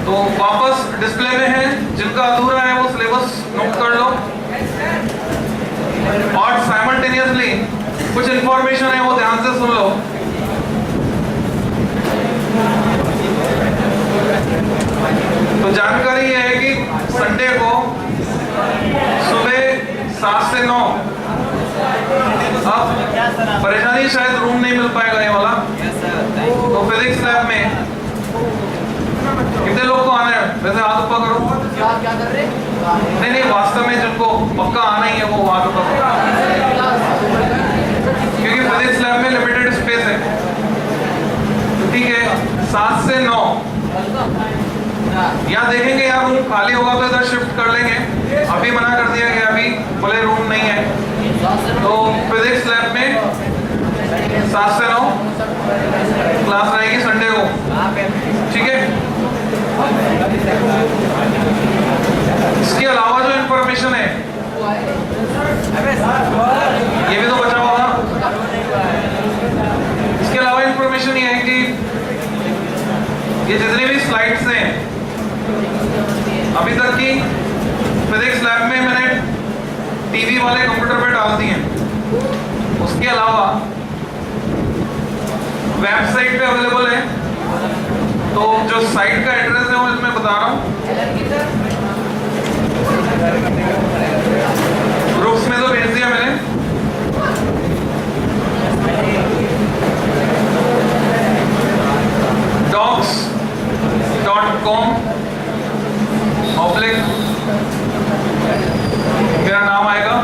तो वापस डिस्प्ले में है, जिनका अधूरा है वो सिलेबस नोट कर लो और साइमल्टेनियसली कुछ इंफॉर्मेशन है वो ध्यान से सुन लो। तो जानकारी ये है कि संडे को सुबह 7 से 9, अब परेशानी शायद रूम नहीं मिल पाएगा ये वाला, तो फिजिक्स लैब में कितने लोग को आना है? वैसे हाथ ऊपर करो। क्या कर रहे? नहीं, वास्तव में जिनको पक्का आना ही है वो हाथ ऊपर करो, क्योंकि फिजिक्स लैब में लिमिटेड स्पेस है। ठीक है, 7 से 9 यहाँ देखेंगे, यार रूम खाली होगा तो इधर शिफ्ट कर लेंगे। अभी मना कर दिया गया, अभी बोले रूम नहीं है। तो फिजिक्स लैब में 7 से 9 क्लास रहेगी संडे को, ठीक है। इसके अलावा जो इंफॉर्मेशन है ये भी तो बचा हुआ था। इसके अलावा इंफॉर्मेशन ये है कि ये जितनी भी स्लाइड्स हैं अभी तक की फिजिक्स लैब में मैंने टीवी वाले कंप्यूटर पे डाल दी हैं। उसके अलावा वेबसाइट पे अवेलेबल है, तो जो साइट का एड्रेस है वो इसमें बता रहा हूँ। ग्रुप्स में तो भेज दिया मैंने। docs.com/ मेरा नाम आएगा,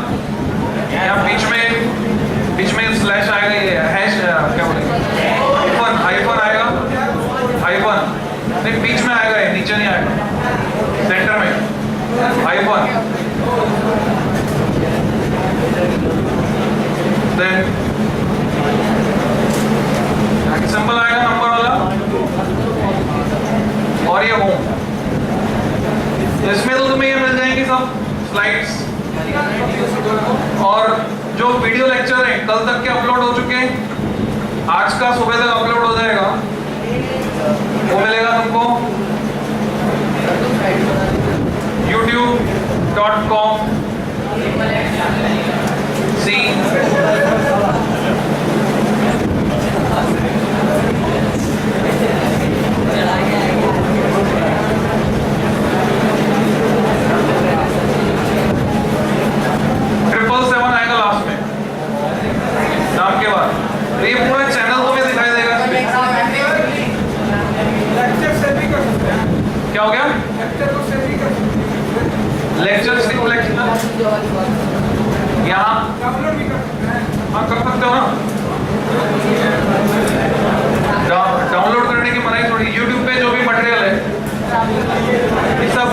यहाँ बीच में स्लैश आएगा, ये हैश क्या बोलेंगे, हाइफन आएगा, हाइफन नहीं बीच में आएगा, ये नीचे नहीं आएगा, सेंटर में हाइफन, देन सिंबल आएगा नंबर वाला और ये होम। इसमें तो तुम्हें ये मिल जाएंगी सब स्लाइड्स, और जो वीडियो लेक्चर हैं कल तक के अपलोड हो चुके हैं, आज का सुबह तक अपलोड हो जाएगा, वो मिलेगा तुमको youtube.com/C आएगा लास्ट में नाम के बाद। तो ये पूरा चैनल तुम्हें दिखाई देगा। लेक्चर से भी कर सकते हैं। क्या हो गया? लेक्चर को से भी कर सकते हैं। लेक्चर से यहाँ डाउनलोड भी कर सकते हैं। हाँ कर सकते हो ना, डाउनलोड करने की मनाही थोड़ी। YouTube पे जो भी मटेरियल है ये सब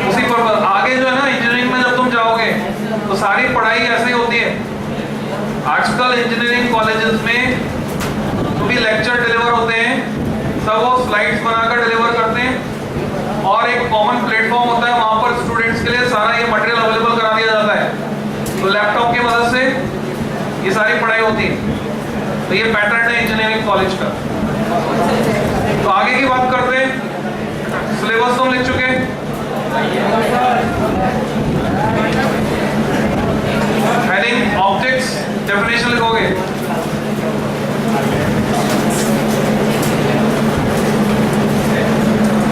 उसी पर्पस। आगे जो है ना इंजीनियरिंग में जब तुम जाओगे तो सारी पढ़ाई ऐसे ही होती है। आजकल इंजीनियरिंग कॉलेजेस में जो भी लेक्चर डिलीवर होते हैं सब वो स्लाइड्स बनाकर डिलीवर करते हैं, और एक कॉमन प्लेटफॉर्म होता है, वहां पर स्टूडेंट्स के लिए सारा ये मटेरियल अवेलेबल करा दिया जाता है। तो लैपटॉप की मदद से ये सारी पढ़ाई होती है। तो ये पैटर्न है इंजीनियरिंग कॉलेज का। तो आगे की बात करते हैं। सिलेबस तो लिख चुके, हेडिंग ऑब्जेक्ट्स, डेफिनेशन लिखोगे।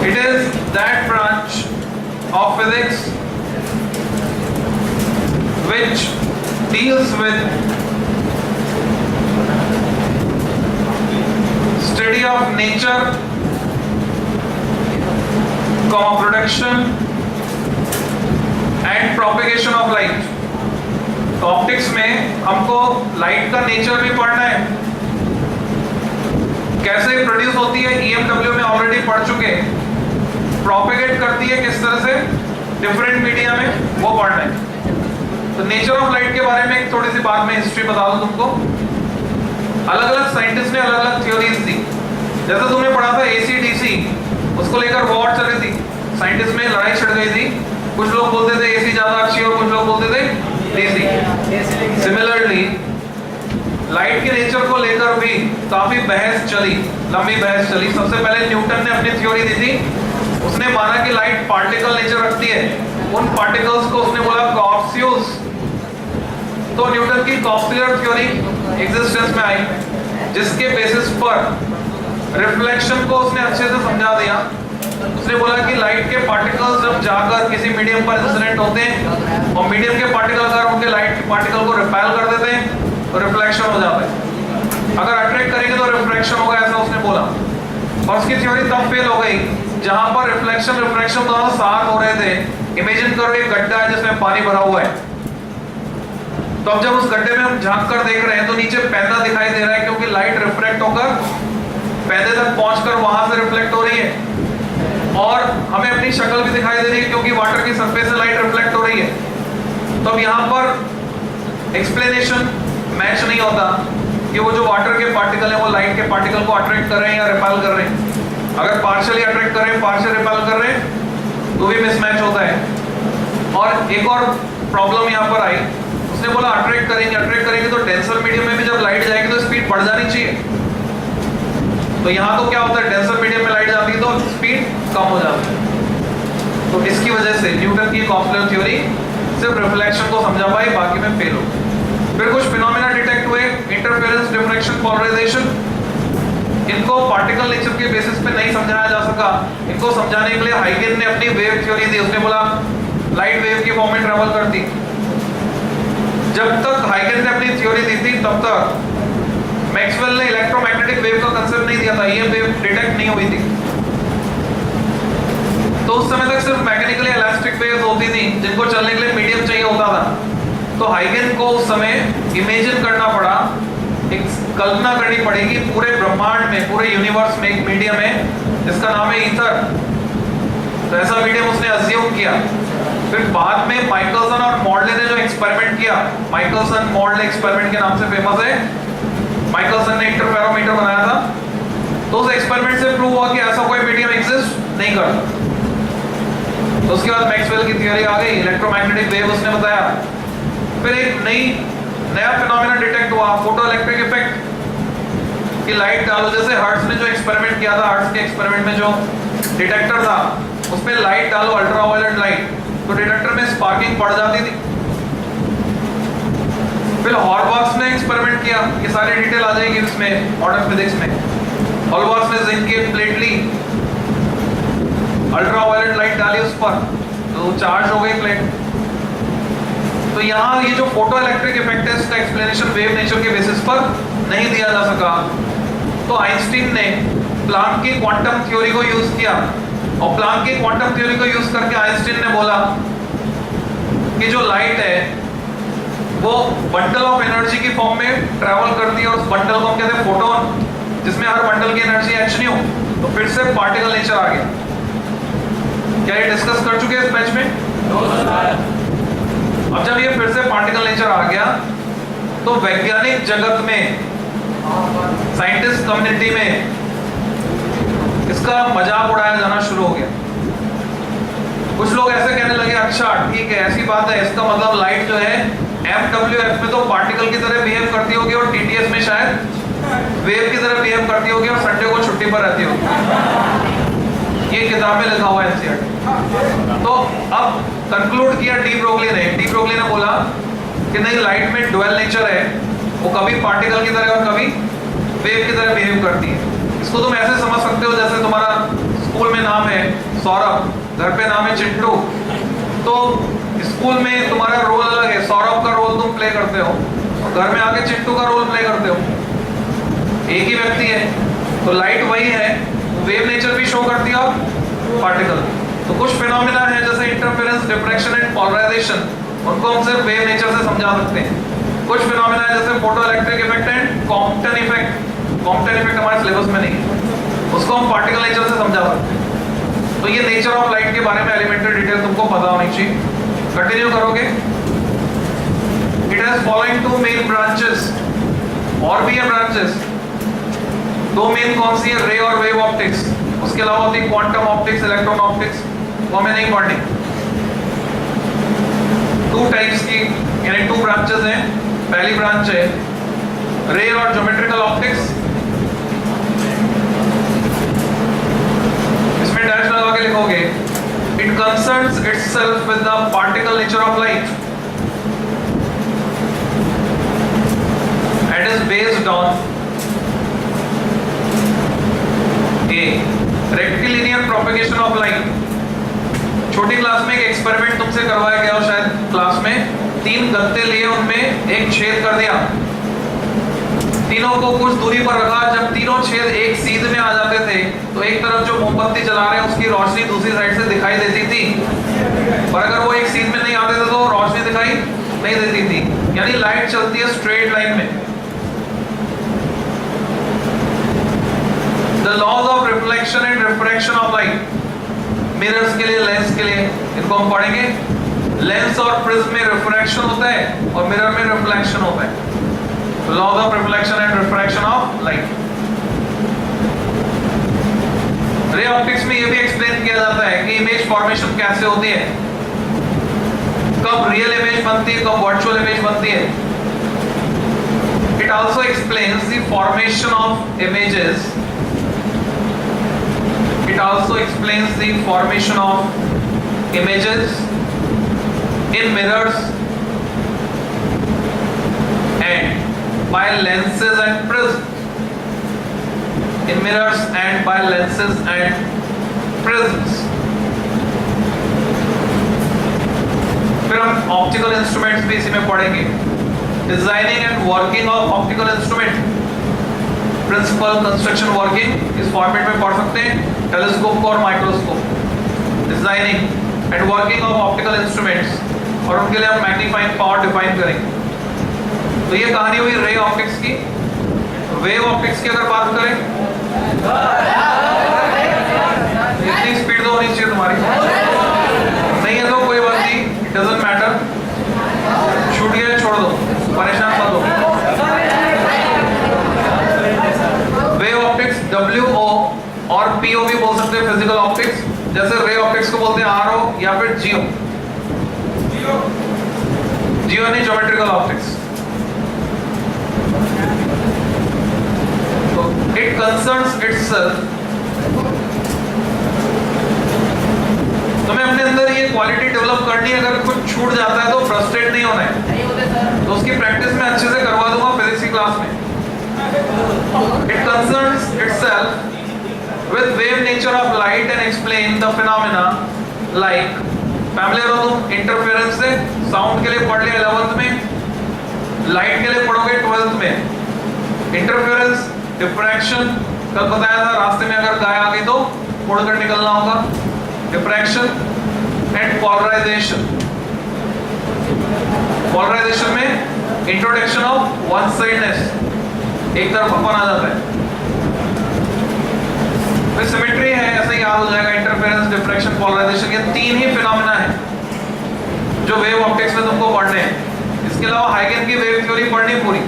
It is that branch of physics which deals with study of nature, production and propagation of light। तो ऑप्टिक्स में हमको लाइट का नेचर भी पढ़ना है, कैसे प्रोड्यूस होती है EMW में ऑलरेडी पढ़ चुके, प्रोपेगेट करती है किस तरह से डिफरेंट मीडिया में, वो पढ़ना है। तो नेचर ऑफ लाइट के बारे में थोड़ी सी बात में हिस्ट्री बता दूं तुमको। अलग अलग साइंटिस्ट ने अलग अलग थ्योरीज दी। जैसे तुमने पढ़ा था AC/DC, उसको लेकर वॉर चल रही थी, साइंटिस्ट में लड़ाई छिड़ गई थी। कुछ लोग बोलते थे AC ज्यादा अच्छी और कुछ लोग बोलते थे DC। सिमिलरली लाइट के नेचर को लेकर भी काफी बहस चली, लंबी बहस चली। सबसे पहले न्यूटन ने अपनी थ्योरी दी थी, उसने माना कि लाइट पार्टिकल नेचर रखती है, उन पार्टिकल्स को उसने बोला कॉर्पस्यूल्स। तो न्यूटन की कॉर्पस्कुलर थ्योरी एग्जिस्टेंस में आई, जिसके बेसिस पर रिफ्लेक्शन को उसने अच्छे से समझा दिया। उसने बोला कि लाइट के पार्टिकल्स जब जाकर किसी मीडियम पर इंसिडेंट होते हैं और मीडियम के पार्टिकल अगर उनके लाइट के पार्टिकल को रिपेल कर देते हैं तो रिफ्लेक्शन हो जाता है, अगर अट्रैक्ट करेंगे तो रिफ्रैक्शन होगा, ऐसा उसने बोला। और उसकी थ्योरी तब फेल हो गई जहां पर रिफ्लेक्शन दोनों साथ हो रहे थे। इमेजिन करो एक गड्ढा है जिसमें पानी भरा हुआ है, तो अब जब उस गड्ढे में हम झांक कर देख रहे हैं तो नीचे पैदा दिखाई दे रहा है, क्योंकि लाइट रिफ्रैक्ट होकर पैदे तक पहुंचकर वहां से रिफ्लेक्ट हो रही है, और हमें अपनी शक्ल भी दिखाई दे रही है क्योंकि वाटर की सरफेस से लाइट रिफ्लेक्ट हो रही है। तो अब यहाँ पर एक्सप्लेनेशन मैच नहीं होता कि वो जो वाटर के पार्टिकल है वो लाइट के पार्टिकल को अट्रैक्ट कर रहे हैं या रिपेल कर रहे हैं। अगर पार्शियली अट्रैक्ट कर रहे हैं, पार्शियल रिपेल कर रहे हैं, तो भी मिसमैच होता है। और एक और प्रॉब्लम यहाँ पर आई, उसने बोला अट्रैक्ट करेंगे तो डेंसर मीडियम में भी जब लाइट जाएगी तो स्पीड बढ़ जानी चाहिए। तो यहाँ तो क्या होता है, डेंसर मीडियम में लाइट जाती है तो स्पीड कम हो जाती है। तो इसकी वजह से न्यूटन की कॉर्पस्कुलर थ्योरी सिर्फ रिफ्लेक्शन को समझा पाई, बाकी में फेल हो। फिर कुछ फिनोमेना डिटेक्ट हुए, इंटरफेरेंस, डिफ्रैक्शन, पोलराइजेशन। इनको पार्टिकल नेचर के बेसिस पे नहीं समझाया जा सका। इनको समझाने के लिए हाइगन ने अपनी वेव थ्योरी दी। उसने बोला लाइट वेव की फॉर्म में ट्रेवल करती। जब तक हाइगन ने अपनी थ्योरी दी थी तब तक मैक्सवेल ने इलेक्ट्रोमैग्नेटिक वेव का कंसेप्ट नहीं दिया था, ये वेव डिटेक्ट नहीं हुई थी। तो उस समय तक सिर्फ मैकेनिकली इलास्टिक वेव्स होती थी जिनको चलने के लिए मीडियम चाहिए होता था। तो हाइगन को उस समय इमेजिन करना पड़ा, एक कल्पना करनी पड़ेगी पूरे ब्रह्मांड में, पूरे यूनिवर्स में एक मीडियम है जिसका नाम है ईथर। तो ऐसा मीडियम उसने अज्यूम किया। फिर बाद में माइकलसन और मॉडले ने जो एक्सपेरिमेंट किया, माइकलसन मॉडले एक्सपेरिमेंट के नाम से फेमस है, माइकलसन ने इंटरफेरोमीटर बनाया था। तो उस एक्सपेरिमेंट से प्रूव हुआ कि ऐसा कोई मीडियम एग्जिस्ट नहीं करता। तो उसके बाद मैक्सवेल की थ्योरी आ गई, इलेक्ट्रोमैग्नेटिक वेव उसने बताया। फिर एक नया फिनोमेना डिटेक्ट हुआ, फोटो इलेक्ट्रिक इफेक्ट। कि लाइट डालो, जैसे हर्ट्ज ने जो एक्सपेरिमेंट किया था, हर्ट्ज के एक्सपेरिमेंट में जो डिटेक्टर था उसमें लाइट डालो, अल्ट्रावायलेट लाइट, तो डिटेक्टर में स्पार्किंग बढ़ जाती थी। फिर हॉर्बॉक्स ने एक्सपेरिमेंट किया, ये सारी डिटेल आ जाएगी इसमें मॉडर्न फिजिक्स में। हॉर्बॉक्स ने जिंक की प्लेट ली, अल्ट्रावायलेट लाइट डाली उस पर, तो चार्ज हो गई प्लेट। तो यहाँ ये जो फोटो इलेक्ट्रिक इफेक्ट है इसका एक्सप्लेनेशन वेव नेचर के बेसिस पर नहीं दिया जा सका। तो आइंस्टीन ने प्लांक की क्वांटम थ्योरी को यूज किया, और प्लांक की क्वांटम थ्योरी को यूज करके आइंस्टीन ने बोला कि जो लाइट है वो बंडल ऑफ एनर्जी की फॉर्म में ट्रैवल करती है, और उस बंडल को हम कहते हैं फोटोन, जिसमें हर बंडल की एनर्जी h nu। तो फिर से पार्टिकल नेचर आ गया। क्या ये डिस्कस कर चुके हैं इस बैच में? अब जब ये फिर से पार्टिकल नेचर आ गया तो वैज्ञानिक जगत में, साइंटिस्ट कम्युनिटी में इसका मजाक उड़ाया जाना शुरू हो गया। कुछ लोग ऐसे कहने लगे, अच्छा ठीक है ऐसी बात है, इसका मतलब लाइट जो है MWF में तो पार्टिकल की तरह बिहेव करती होगी और TTS में शायद वेव की तरह बिहेव करती होगी और संडे को छुट्टी पर रहती होगी। ये किताब में लिखा हुआ है NCERT। तो अब कंक्लूड किया डी ब्रोगली ने बोला कि नहीं, लाइट में डुअल नेचर है, वो कभी पार्टिकल की तरह और कभी वेव की तरह बिहेव करती है। इसको तुम ऐसे समझ सकते हो जैसे तुम्हारा स्कूल में नाम है सौरभ, घर पे नाम है चिंटू। तो स्कूल में तुम्हारा रोल अलग है, सौरभ का रोल तुम प्ले करते हो और घर में आके चिंटू का रोल प्ले करते हो, एक ही व्यक्ति है। तो लाइट वही है, वेव नेचर भी शो करती है और पार्टिकल। तो कुछ फिनोमेना है जैसे इंटरफेरेंस, डिफ्रैक्शन एंड पोलराइजेशन, उनको हम सिर्फ वेव नेचर से समझा सकते हैं। कुछ फिनोमेना है जैसे photo electric effect and Compton effect. Compton effect हमारे सिलेबस में नहीं, उसको हम पार्टिकल नेचर से समझा सकते हैं। तो ये नेचर ऑफ लाइट के बारे में एलिमेंट्री डिटेल तुमको पता होनी चाहिए। कंटिन्यू करोगे। It has following two main branches, और भी है ब्रांचेस। दो मेन कौन सी है, रे और वेव ऑप्टिक्स। उसके अलावा होती है क्वांटम ऑप्टिक्स, इलेक्ट्रॉन ऑप्टिक्स, वो हमें नहीं पढ़नी। 2 टाइप्स की यानी 2 ब्रांचेस हैं। पहली ब्रांच है रे और ज्योमेट्रिकल ऑप्टिक्स। इसमें डैश लगा के लिखोगे concerns itself with the particle nature of light and is based on A. Rectilinear propagation of light. छोटी क्लास में एक एक्सपेरिमेंट तुमसे करवाया गया हो शायद क्लास में, 3 गत्ते लिए उनमें एक छेद कर दिया, तीनों को कुछ दूरी पर रखा, जब तीनों छेद एक सीध में आ जाते थे तो एक तरफ जो मोमबत्ती जला रहे हैं उसकी रोशनी दूसरी साइड से दिखाई देती थी, पर अगर वो एक सीध में नहीं आते थे तो रोशनी दिखाई नहीं देती थी, यानी लाइट चलती है स्ट्रेट लाइन में। The laws of reflection and refraction of light, mirrors के लिए, लेंस के लिए, इनको हम पढ़ेंगे। लेंस और प्रिज्म में रिफ्रैक्शन होता है और मिरर में रिफ्लेक्शन होता है। Laws of reflection and refraction of light. Ray optics में यह भी एक्सप्लेन किया जाता है कि इमेज फॉर्मेशन कैसे होती है, कब रियल इमेज बनती है, कब वर्चुअल इमेज बनती है। It also explains the formation of images It also explains the formation of images in mirrors and by lenses and prisms. In mirrors and by lenses and prisms. फिर हम optical instruments भी इसी में पढ़ेंगे। Designing and working of optical instrument, principle, construction, working इस format में पढ़ सकते हैं, टेलीस्कोप और microscope, designing and working of optical instruments, और उनके लिए हम मैग्नीफाइंग पावर डिफाइन करेंगे। तो ये कहानी हुई रे ऑप्टिक्स की। वेव ऑप्टिक्स की अगर बात करें, इतनी स्पीड तो होनी चाहिए तुम्हारी, नहीं है तो कोई बात नहीं, इट डजंट मैटर, छूट गया छोड़ दो, परेशान मत हो। वेव ऑप्टिक्स WO और PO भी बोल सकते हैं फिजिकल ऑप्टिक्स, जैसे रे ऑप्टिक्स को बोलते हैं RO या फिर GO। GO नहीं, ज्योमेट्रिकल ऑप्टिक्स। तो इट कंसर्न्स इटसेल्फ, तुम्हें अपने अंदर ये क्वालिटी डेवलप करनी है, अगर कुछ छूट जाता है तो फ्रस्ट्रेट नहीं होना है, तो उसकी प्रैक्टिस मैं अच्छे से करवा दूंगा फिजिक्स की क्लास में। It concerns itself with wave nature of light and explain the phenomena like, familiar हो तुम इंटरफेरेंस से, साउंड के लिए पढ़ लिया 11th में, लाइट के लिए पढ़ोगे 12th में। इंटरफेरेंस, डिफ्रैक्शन कल बताया था, रास्ते में अगर गाय आ गई तो मुड़कर निकलना होगा, डिफ्रैक्शन एंड पोलराइजेशन। पोलराइजेशन में इंट्रोडक्शन ऑफ वन साइडनेस, एक तरफ अपन आ जाता है, फिर सिमेट्री है, ऐसे याद हो जाएगा। इंटरफेरेंस, डिफ्रैक्शन, पोलराइजेशन, ये 3 ही फिनोमेना है जो वेव ऑप्टिक्स में तुमको पढ़ने हैं। इसके अलावा हाइगन की वेव थ्योरी पढ़नी पूरी।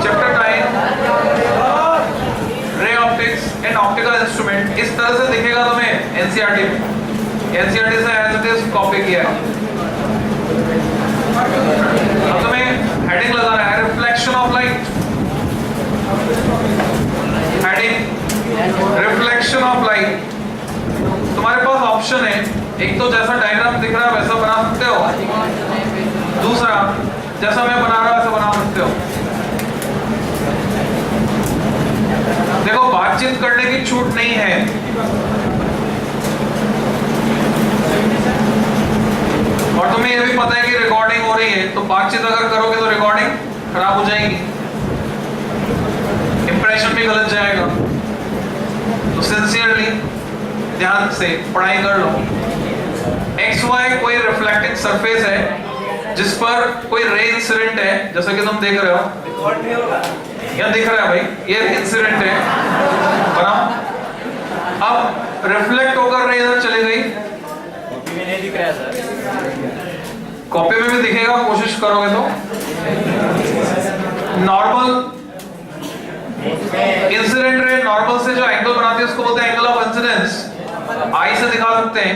Chapter 9 ray optics and optical instrument इस तरह से दिखेगा तुम्हें एनसीईआरटी में। एनसीईआरटी से एज इट इज कॉपी किया है। अब तुम्हें हेडिंग लगाना है, reflection of light. Heading reflection of light. तुम्हारे पास ऑप्शन है, एक तो जैसा डायग्राम दिख रहा है वैसा बना सकते हो, दूसरा जैसा मैं बना रहा हूं वैसा बना सकते हो। देखो बातचीत करने की छूट नहीं है, और तुम्हें यह भी पता है कि रिकॉर्डिंग हो रही है, तो बातचीत अगर करोगे तो रिकॉर्डिंग खराब हो जाएगी, इंप्रेशन भी गलत जाएगा। तो सिंसियरली ध्यान से पढ़ाई कर लो। XY कोई रिफ्लेक्टिंग सरफेस है जिस पर कोई रे इंसिडेंट है, जैसा कि तुम देख रहे हो, यहाँ दिख रहा है भाई, ये इंसिडेंट है बना। अब रिफ्लेक्ट होकर रे इधर चली गई, कॉपी में नहीं दिख रहा है सर। कॉपी में भी दिखेगा, कोशिश करोगे तो। नॉर्मल इंसिडेंट रे, नॉर्मल से जो एंगल बनाती है उसको बोलते हैं एंगल ऑफ इंसिडेंस, आई से दिखा सकते हैं।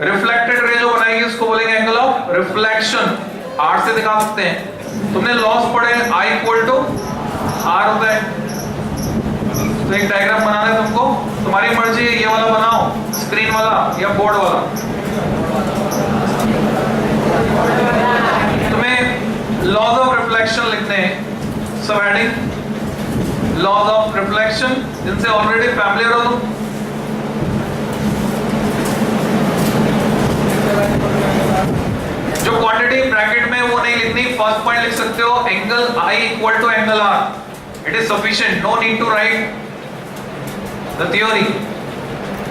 रिफ्लेक्टेड रे जो बनाएगी उसको बोलेंगे एंगल ऑफ रिफ्लेक्शन, आर से दिखा सकते हैं। तुमने लॉस पढ़े, आई इक्वल टू आर होता है। तो एक डायग्राम बनाना है तुमको, तुम्हारी मर्जी है, ये वाला बनाओ स्क्रीन वाला या बोर्ड वाला। तुम्हें लॉज ऑफ रिफ्लेक्शन लिखने हैं, सब हेडिंग लॉज ऑफ रिफ्लेक्शन, जिनसे ऑलरेडी फैमिलियर हो तुम। जो क्वांटिटी ब्रैकेट में वो नहीं लिखनी, फर्स्ट पॉइंट लिख सकते हो angle I equal to angle R, it is sufficient, no need to write the theory.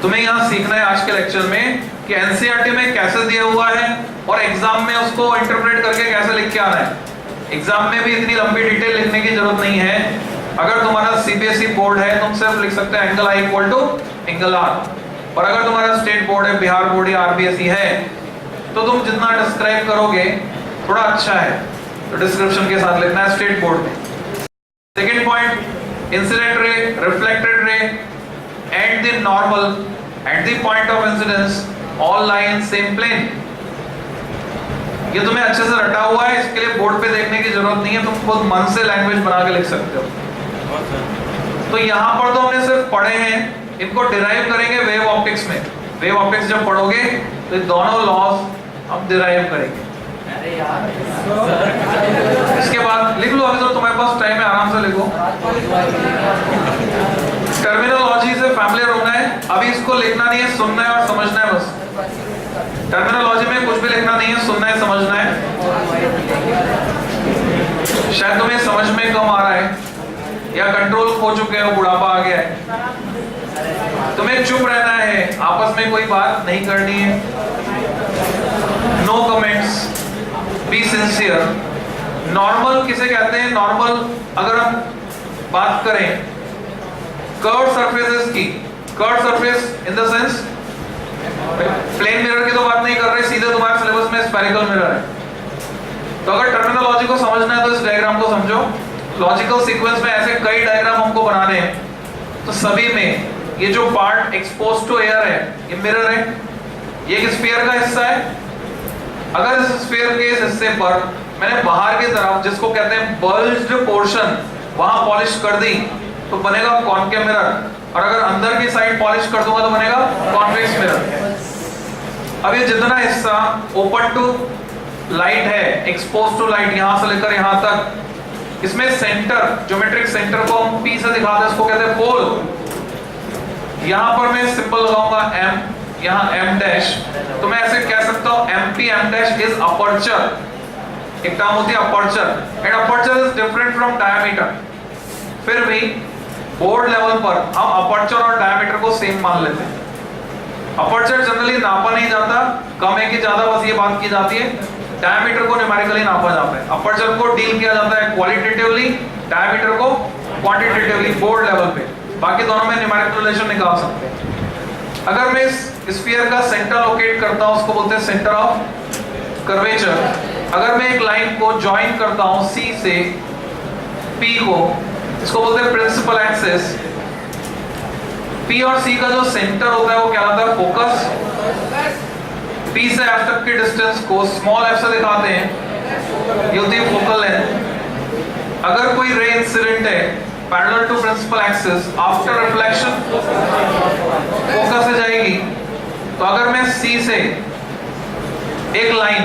तुम्हें यहां सीखना है आज के लेक्चर में कि एनसीईआरटी में कैसे दिया हुआ है और एग्जाम में उसको इंटरप्रेट करके कैसे लिख के आना है। एग्जाम में भी इतनी लंबी डिटेल लिखने की जरूरत नहीं है। अगर तुम्हारा सीबीएसई बोर्ड है तुम सिर्फ लिख सकते हो angle I equal to angle R, और अगर तुम्हारा स्टेट बोर्ड है, बिहार बोर्ड या आरबीएसई है, तो तुम जितना डिस्क्राइब करोगे थोड़ा अच्छा है, तो डिस्क्रिप्शन के साथ लिखना है स्टेट बोर्ड में। Second point, incident ray, reflected ray at the normal at the point of incidence all lie in same plane. ये तुम्हें अच्छे से रटा हुआ है, इसके लिए बोर्ड पे देखने की जरूरत नहीं है, तुम खुद मन से लैंग्वेज बना के लिख सकते हो। तो यहाँ पर तो हमने सिर्फ पढ़े हैं, इनको डिराइव करेंगे वेव ऑप्टिक्स में। वेव ऑप्टिक्स जब पढ़ोगे तो ये दोनों लॉज हम डिराइव करेंगे। इसके बाद लिख लो, अभी तो तुम्हारे पास टाइम है, आराम से लिखो। टर्मिनोलॉजी से फैमिलियर होना है, अभी इसको लिखना नहीं है, सुनना है और समझना है बस। टर्मिनोलॉजी में कुछ भी लिखना नहीं है, सुनना है, समझना है। शायद तुम्हें समझ में कम आ रहा है या कंट्रोल खो चुके हो, बुढ़ापा आ गया है। तुम्हें चुप रहना है, आपस में कोई बात नहीं करनी है। No comments, be sincere. Normal किसे कहते हैं? नॉर्मल अगर हम बात करें कर्व सरफेसेस की, curve surface in the sense plane mirror की तो बात नहीं कर रहे, सीधे तुम्हारे सिलेबस में स्फेरिकल मिरर है। तो अगर टर्मिनोलॉजी को समझना है तो इस डायग्राम को समझो। लॉजिकल सीक्वेंस में ऐसे कई डायग्राम हमको बनाने हैं, तो सभी में ये जो पार्ट एक्सपोज टू एयर है ये मिरर है, ये एक स्फीयर का हिस्सा है। अगर इस स्फीयर के इस हिस्से पर मैंने बाहर की तरफ, जिसको कहते हैं बल्ज्ड पोर्शन, वहां पॉलिश कर दी तो बनेगा कॉनकेव मिरर, और अगर अंदर की साइड पॉलिश कर दूंगा तो बनेगा कॉन्वेक्स मिरर। अब ये जितना हिस्सा ओपन टू लाइट है, एक्सपोज टू लाइट, यहां से लेकर यहां तक, इसमें सेंटर, ज्योमेट्रिक सेंटर को हम P से दिखाते हैं, इसको कहते हैं पोल। यहां पर मैं सिंबल लगाऊंगा M, यहां M डैश, तो मैं ऐसे कह सकता हूं MP M dash is aperture. एक टर्म होती है aperture, and aperture is different from diameter. फिर भी बोर्ड लेवल पर हम अपर्चर और डायमीटर को सेम मान लेते हैं। अपर्चर जनरली नापा नहीं जाता, कम है कि ज्यादा, बस ये बात की जाती है। डायमीटर को न्यूमेरिकली नापा जाता है। अपर्चर को डील किया जाता है क्वालिटेटिवली, डायमीटर को क्वांटिटेटिवली बोर्ड लेवल पे। बाकी दोनों में न्यूमेरिकल रिलेशन निकाल सकते हैं। अगर मैं इस स्फीयर का सेंटर लोकेट करता हूं, उसको बोलते हैं सेंटर ऑफ कर्वेचर। अगर मैं एक लाइन को ज्वाइन करता हूं C से P को, इसको बोलते हैं प्रिंसिपल एक्सिस। P और C का जो सेंटर होता है वो क्या होता है? फोकस। P से F तक की डिस्टेंस को स्मॉल f से दिखाते हैं, ये होती है फोकल लेंथ। अगर कोई रे इंसिडेंट है parallel to principal axis, after reflection focus से जाएगी। तो अगर मैं C से एक line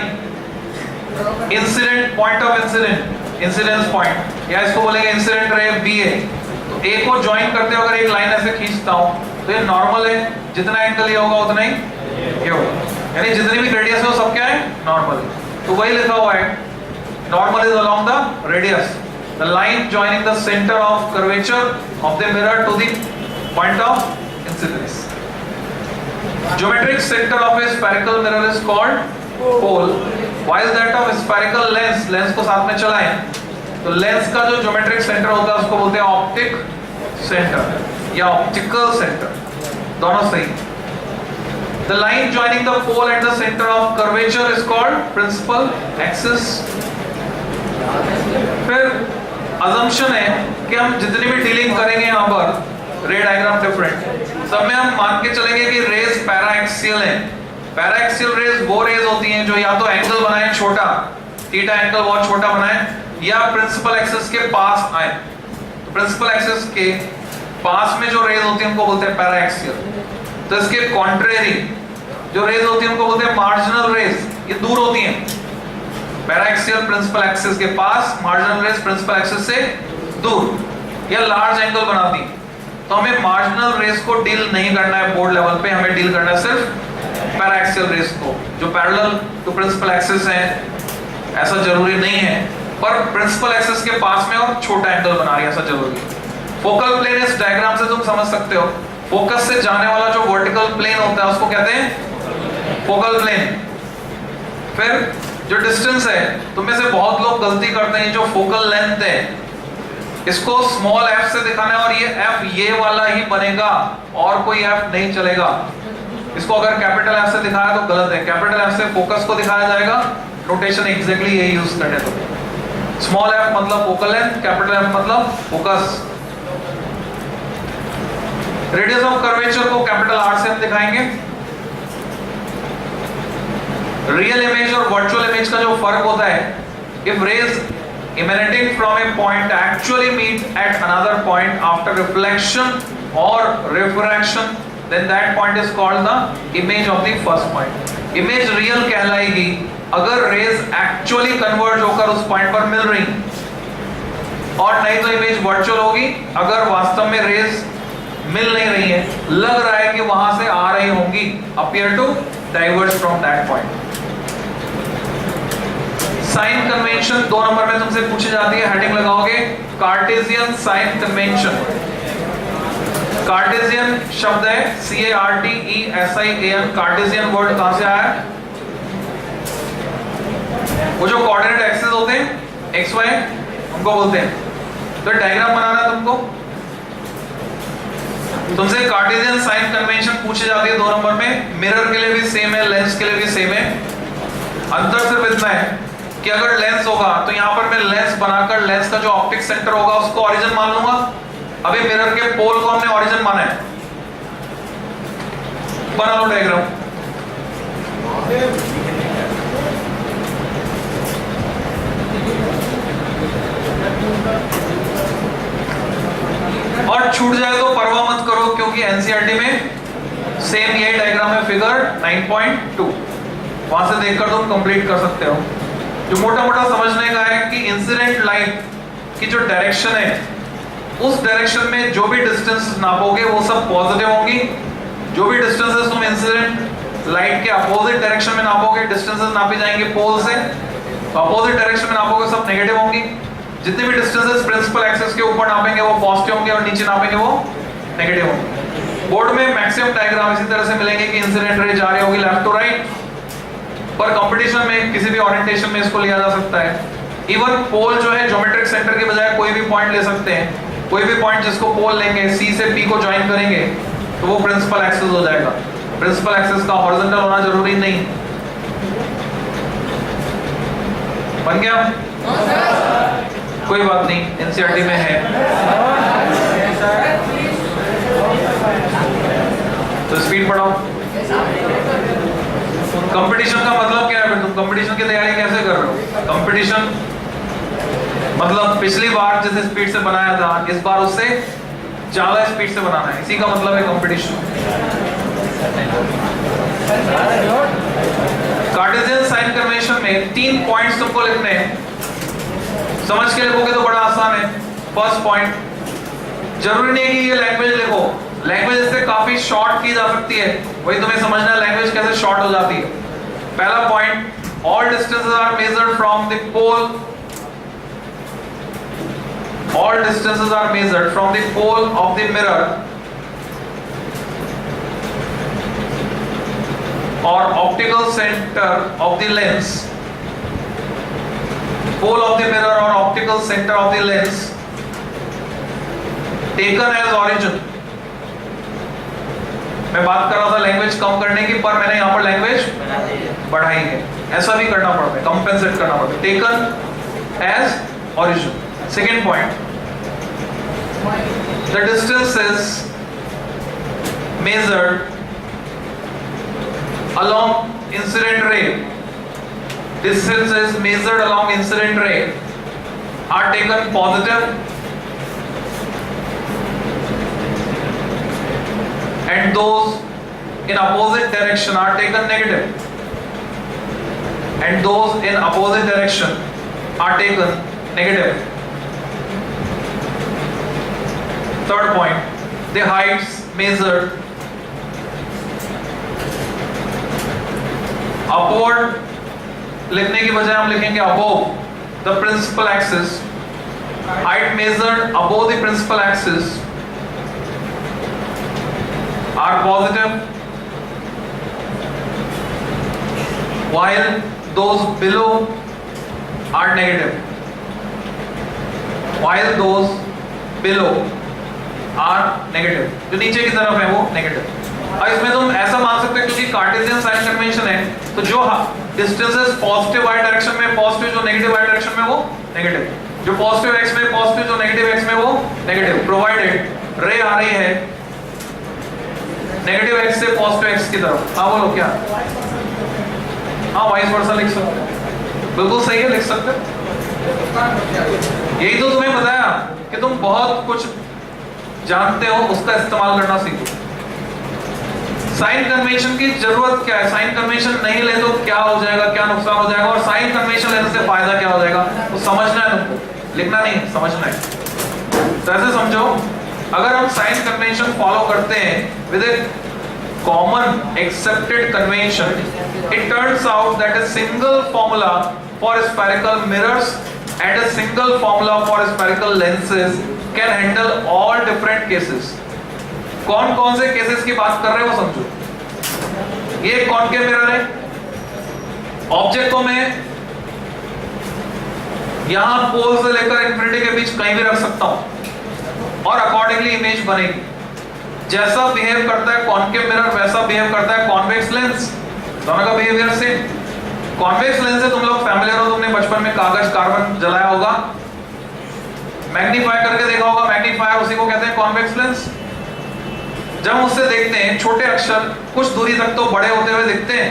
incident, point of incidence, incidence point, या इसको बोलेंगे इंसिडेंट रे B है, तो A को ज्वाइन करते हुए अगर एक लाइन ऐसे खींचता हूं तो ये नॉर्मल है, जितना एंगल ये होगा उतना ही ये होगा, यानी जितनी भी रेडियस है वो सब क्या है? नॉर्मल। तो वही लिखा हुआ है, normal is along the radius, the line joining the centre of curvature of the mirror to the point of incidence. Geometric centre of a spherical mirror is called pole. Why is that of spherical lens? Lens को साथ में चलाएं तो lens का जो geometric centre होता है उसको बोलते हैं ऑप्टिक सेंटर या ऑप्टिकल सेंटर, दोनों सही। The line joining the pole at the center of curvature is called principal axis. फिर assumption है कि हम जितनी भी डीलिंग करेंगे यहाँ पर रे डायग्राम डिफरेंट, सब में हम मान के चलेंगे कि रेज पैराएक्सियल हैं। पैराएक्सियल रेज वो रेज होती हैं जो या तो एंगल बनाए छोटा, थीटा एंगल बहुत छोटा बनाए, या प्रिंसिपल एक्सिस के पास आए। तो प्रिंसिपल एक्सिस के पास में जो रेज होती है उनको बोलते हैं पैराएक्सियल। तो इसके कॉन्ट्रेरी जो रेज होती है उनको बोलते हैं मार्जिनल रेज, ये दूर होती हैं। पैराएक्सियल प्रिंसिपल एक्सिस के पास, मार्जिनल रेज प्रिंसिपल एक्सिस से दूर या लार्ज एंगल बनाती है। तो हमें मार्जिनल रेज को डील नहीं करना है बोर्ड लेवल पे, हमें डील करना है सिर्फ पैराएक्सियल रेज को जो पैरेलल टू प्रिंसिपल एक्सिस है। ऐसा जरूरी नहीं है, पर प्रिंसिपल एक्सिस के पास में और छोटा एंगल बना रही है ऐसा जरूरी है। फोकल प्लेन इस डायग्राम से तुम समझ सकते हो, फोकस से जाने वाला जो वर्टिकल प्लेन होता है उसको कहते हैं फोकल प्लेन। फिर जो डिस्टेंस है, तुम में से बहुत लोग गलती करते हैं, जो फोकल लेंथ है इसको स्मॉल f से दिखाना है और ये f ये वाला ही बनेगा और कोई f नहीं चलेगा। इसको अगर कैपिटल F से दिखाया तो गलत है, कैपिटल F से फोकस को दिखाया जाएगा। नोटेशन एग्जैक्टली यही यूज करने दो। स्मॉल f मतलब फोकल लेंथ, कैपिटल F मतलब फोकस। रेडियस ऑफ कर्वेचर को कैपिटल R से हम दिखाएंगे। रियल इमेज और वर्चुअल इमेज का जो फर्क होता है, if rays emanating from a point actually meet at another point after reflection or refraction, then that point is called the image of the first point. Image real कहलाएगी अगर raise actually converge होकर उस point पर मिल रही, और नहीं तो image virtual होगी अगर वास्तव में रेज मिल नहीं रही है, लग रहा है कि वहां से आ रही होंगी, appear to diverge from that point. Sign convention 2 number में तुमसे पूछी जाती है, हेडिंग लगाओगे कार्टेशियन साइन कन्वेंशन। कार्टेशियन शब्द है CARTESIAN, कार्टेशियन वर्ड कहां से आया है? वो जो कोऑर्डिनेट एक्सिस होते हैं एक्स वाई उनको बोलते हैं। तो डायग्राम बनाना है तुमको, तुमसे कार्टेशियन साइन कन्वेंशन पूछी जाती है 2 नंबर में। मिरर के लिए भी सेम है, लेंस के लिए भी सेम है। अंतर सिर्फ इतना है कि अगर लेंस होगा तो यहां पर मैं लेंस बनाकर लेंस का जो ऑप्टिक सेंटर होगा उसको ओरिजिन मान लूंगा। अभी मिरर के पोल को हमने ओरिजिन माना है। बना लो डायग्राम। और छूट जाए तो परवाह मत करो, क्योंकि एनसीईआरटी में सेम यही डायग्राम है, फिगर 9.2, वहां से देखकर तुम कंप्लीट कर सकते हो। जो मोटा मोटा समझने का है कि इंसिडेंट लाइट की जो डायरेक्शन है, उस डायरेक्शन में जो भी डिस्टेंस नापोगे वो सब पॉजिटिव होंगी। जो भी डिस्टेंसेस तुम इंसिडेंट लाइट के अपोजिट डायरेक्शन में नापोगे, डिस्टेंसेस नापी जाएंगे पोल से, तो अपोजिट डायरेक्शन में नापोगे सब नेगेटिव होंगी। जितने भी डिस्टेंसेस प्रिंसिपल एक्सिस के ऊपर नापेंगे वो पॉजिटिव होंगे और नीचे नापेंगे वो नेगेटिव होंगे। बोर्ड में मैक्सिमम डायग्राम इसी तरह से मिलेंगे कि इंसिडेंट रे जा रही होगी लेफ्ट टू राइट, पर कंपटीशन में किसी भी ओरिएंटेशन में इसको लिया जा सकता है। इवन पोल जो है ज्योमेट्रिक सेंटर के बजाय कोई भी पॉइंट ले सकते हैं। कोई भी पॉइंट जिसको पोल लेंगे, सी से पी को ज्वाइन करेंगे तो वो प्रिंसिपल एक्सिस हो जाएगा। प्रिंसिपल एक्सिस का हॉरिजॉन्टल होना जरूरी नहीं। बन गया? कोई बात नहीं, एनसीईआरटी में है। तो स्पीड बढ़ाओ। कंपटीशन का मतलब क्या है? फिर तुम कंपटीशन की तैयारी कैसे कर रहे हो? कंपटीशन मतलब पिछली बार जिस स्पीड से बनाया था इस बार उससे ज्यादा स्पीड से बनाना है, इसी का मतलब है कंपटीशन। कार्टेशियन साइन कन्वेंशन में 3 पॉइंट्स तुमको लिखने हैं। समझ के लिखोगे तो बड़ा आसान है। फर्स्ट पॉइंट, जरूरी नहीं कि ये लैंग्वेज लिखो, लैंग्वेज इससे काफी शॉर्ट की जा सकती है, वही तुम्हें समझना है लैंग्वेज कैसे शॉर्ट हो जाती है। पहला point, all distances are measured from the pole, all distances are measured from the pole of the mirror or optical center of the lens. Pole of the mirror or optical center of the lens taken as origin. मैं बात कर रहा था language कम करने की, पर मैंने यहाँ पर लैंग्वेज बढ़ाई है। ऐसा भी करना पड़ता है, कंपेंसेट करना पड़ता है। Taken as origin. Second point, the distance is measured along incident ray. Distance is measured along incident ray are taken positive and those in opposite direction are taken negative, and those in opposite direction are taken negative. Third point, the heights measured upward लिखने की बजाय हम लिखेंगे above the principal axis. Height measured above the principal axis are positive, while those below are negative. While those below are negative. जो नीचे की तरफ है वो negative. और इसमें तुम ऐसा मान सकते हो क्योंकि कार्टेशियन साइन कन्वेंशन है, तो जो डिस्टेंसेस पॉजिटिव y डायरेक्शन में पॉजिटिव, जो नेगेटिव y डायरेक्शन में वो नेगेटिव, जो पॉजिटिव x में पॉजिटिव, जो नेगेटिव x में वो नेगेटिव, प्रोवाइडेड रे आ रही है नेगेटिव x से पॉजिटिव x की तरफ। हाँ बोलो क्या? हाँ वाइस वर्सा लिख सकते हो, बिल्कुल सही है, लिख सकते हो। यही तो तुम्हें बताया कि तुम बहुत कुछ जानते हो, उसका इस्तेमाल करना सीखो। साइन कन्वेंशन की जरूरत क्या है? साइन कन्वेंशन नहीं ले तो क्या हो जाएगा, क्या नुकसान हो जाएगा, और साइन कन्वेंशन लेने से फायदा क्या हो जाएगा, तो समझना है तुमको, लिखना नहीं, समझना है। तो ऐसे समझो, अगर हम साइन कन्वेंशन फॉलो करते हैं with A common accepted convention, it turns out that a single formula for spherical mirrors and a single formula for spherical lenses can handle all different cases. कौन कौन से केसेस की बात कर रहे हो समझो। ये कॉनकेव मिरर है, ऑब्जेक्ट को मैं यहां पोल से लेकर इंफिनिटी के बीच कहीं भी रख सकता हूं और अकॉर्डिंगली इमेज बनेगी। जैसा बिहेव करता है कॉनकेव मिरर वैसा बिहेव करता है कॉन्वेक्स लेंस। दोनों का बिहेवियर से, कॉन्वेक्स लेंस से तुम लोग फैमिलियर हो, तुमने बचपन में कागज कार्बन जलाया होगा, मैग्नीफाई करके देखा होगा, मैग्नीफायर उसी को कहते हैं कॉन्वेक्स लेंस। जब हम उससे देखते हैं छोटे अक्षर कुछ दूरी तक तो बड़े होते हुए दिखते हैं,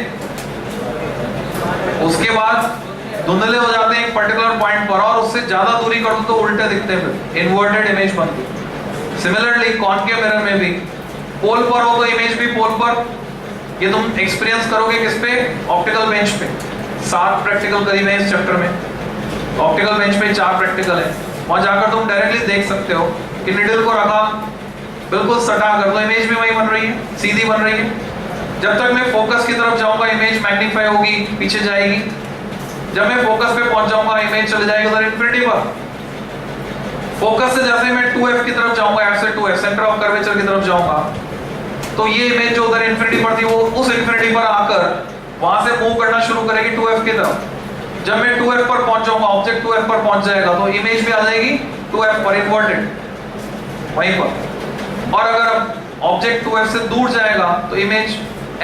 उसके बाद धुंधले हो जाते हैं एक पर्टिकुलर पॉइंट पर, और उससे ज्यादा दूरी कर दो तो उल्टे दिखते हैं, इन्वर्टेड इमेज बनती है। सिमिलरली कॉनकेव मिरर में भी पोल पर हो तो इमेज भी पोल पर। ये तुम एक्सपीरियंस करोगे किस पे? ऑप्टिकल बेंच पे। 7 प्रैक्टिकल करीब है इस चैप्टर में, ऑप्टिकल बेंच पे 4 प्रैक्टिकल है। वहां जाकर तुम डायरेक्टली देख सकते हो कि निडल को रखा बिल्कुल सटा कर दो, इमेज भी वही बन रही है, सीधी बन रही है। जब तक मैं फोकस की तरफ जाऊंगा इमेज मैग्नीफाई होगी, पीछे जाएगी। जब मैं फोकस पे पहुंच जाऊंगा इमेज चले जाएगी उधर इंफिनिटी पर। फोकस से जैसे मैं 2f की तरफ जाऊंगा, f से 2f सेंटर ऑफ कर्वेचर की तरफ जाऊंगा, तो ये इमेज जो उधर इंफिनिटी पर थी वो उस इंफिनिटी पर आकर वहां से मूव करना शुरू करेगी 2f की तरफ। जब मैं 2f पर पहुंच जाऊंगा, ऑब्जेक्ट 2f पर पहुंच जाएगा तो इमेज भी आ जाएगी 2f पर, इन्वर्टेड वहीं पर। और अगर ऑब्जेक्ट 2f से दूर जाएगा तो इमेज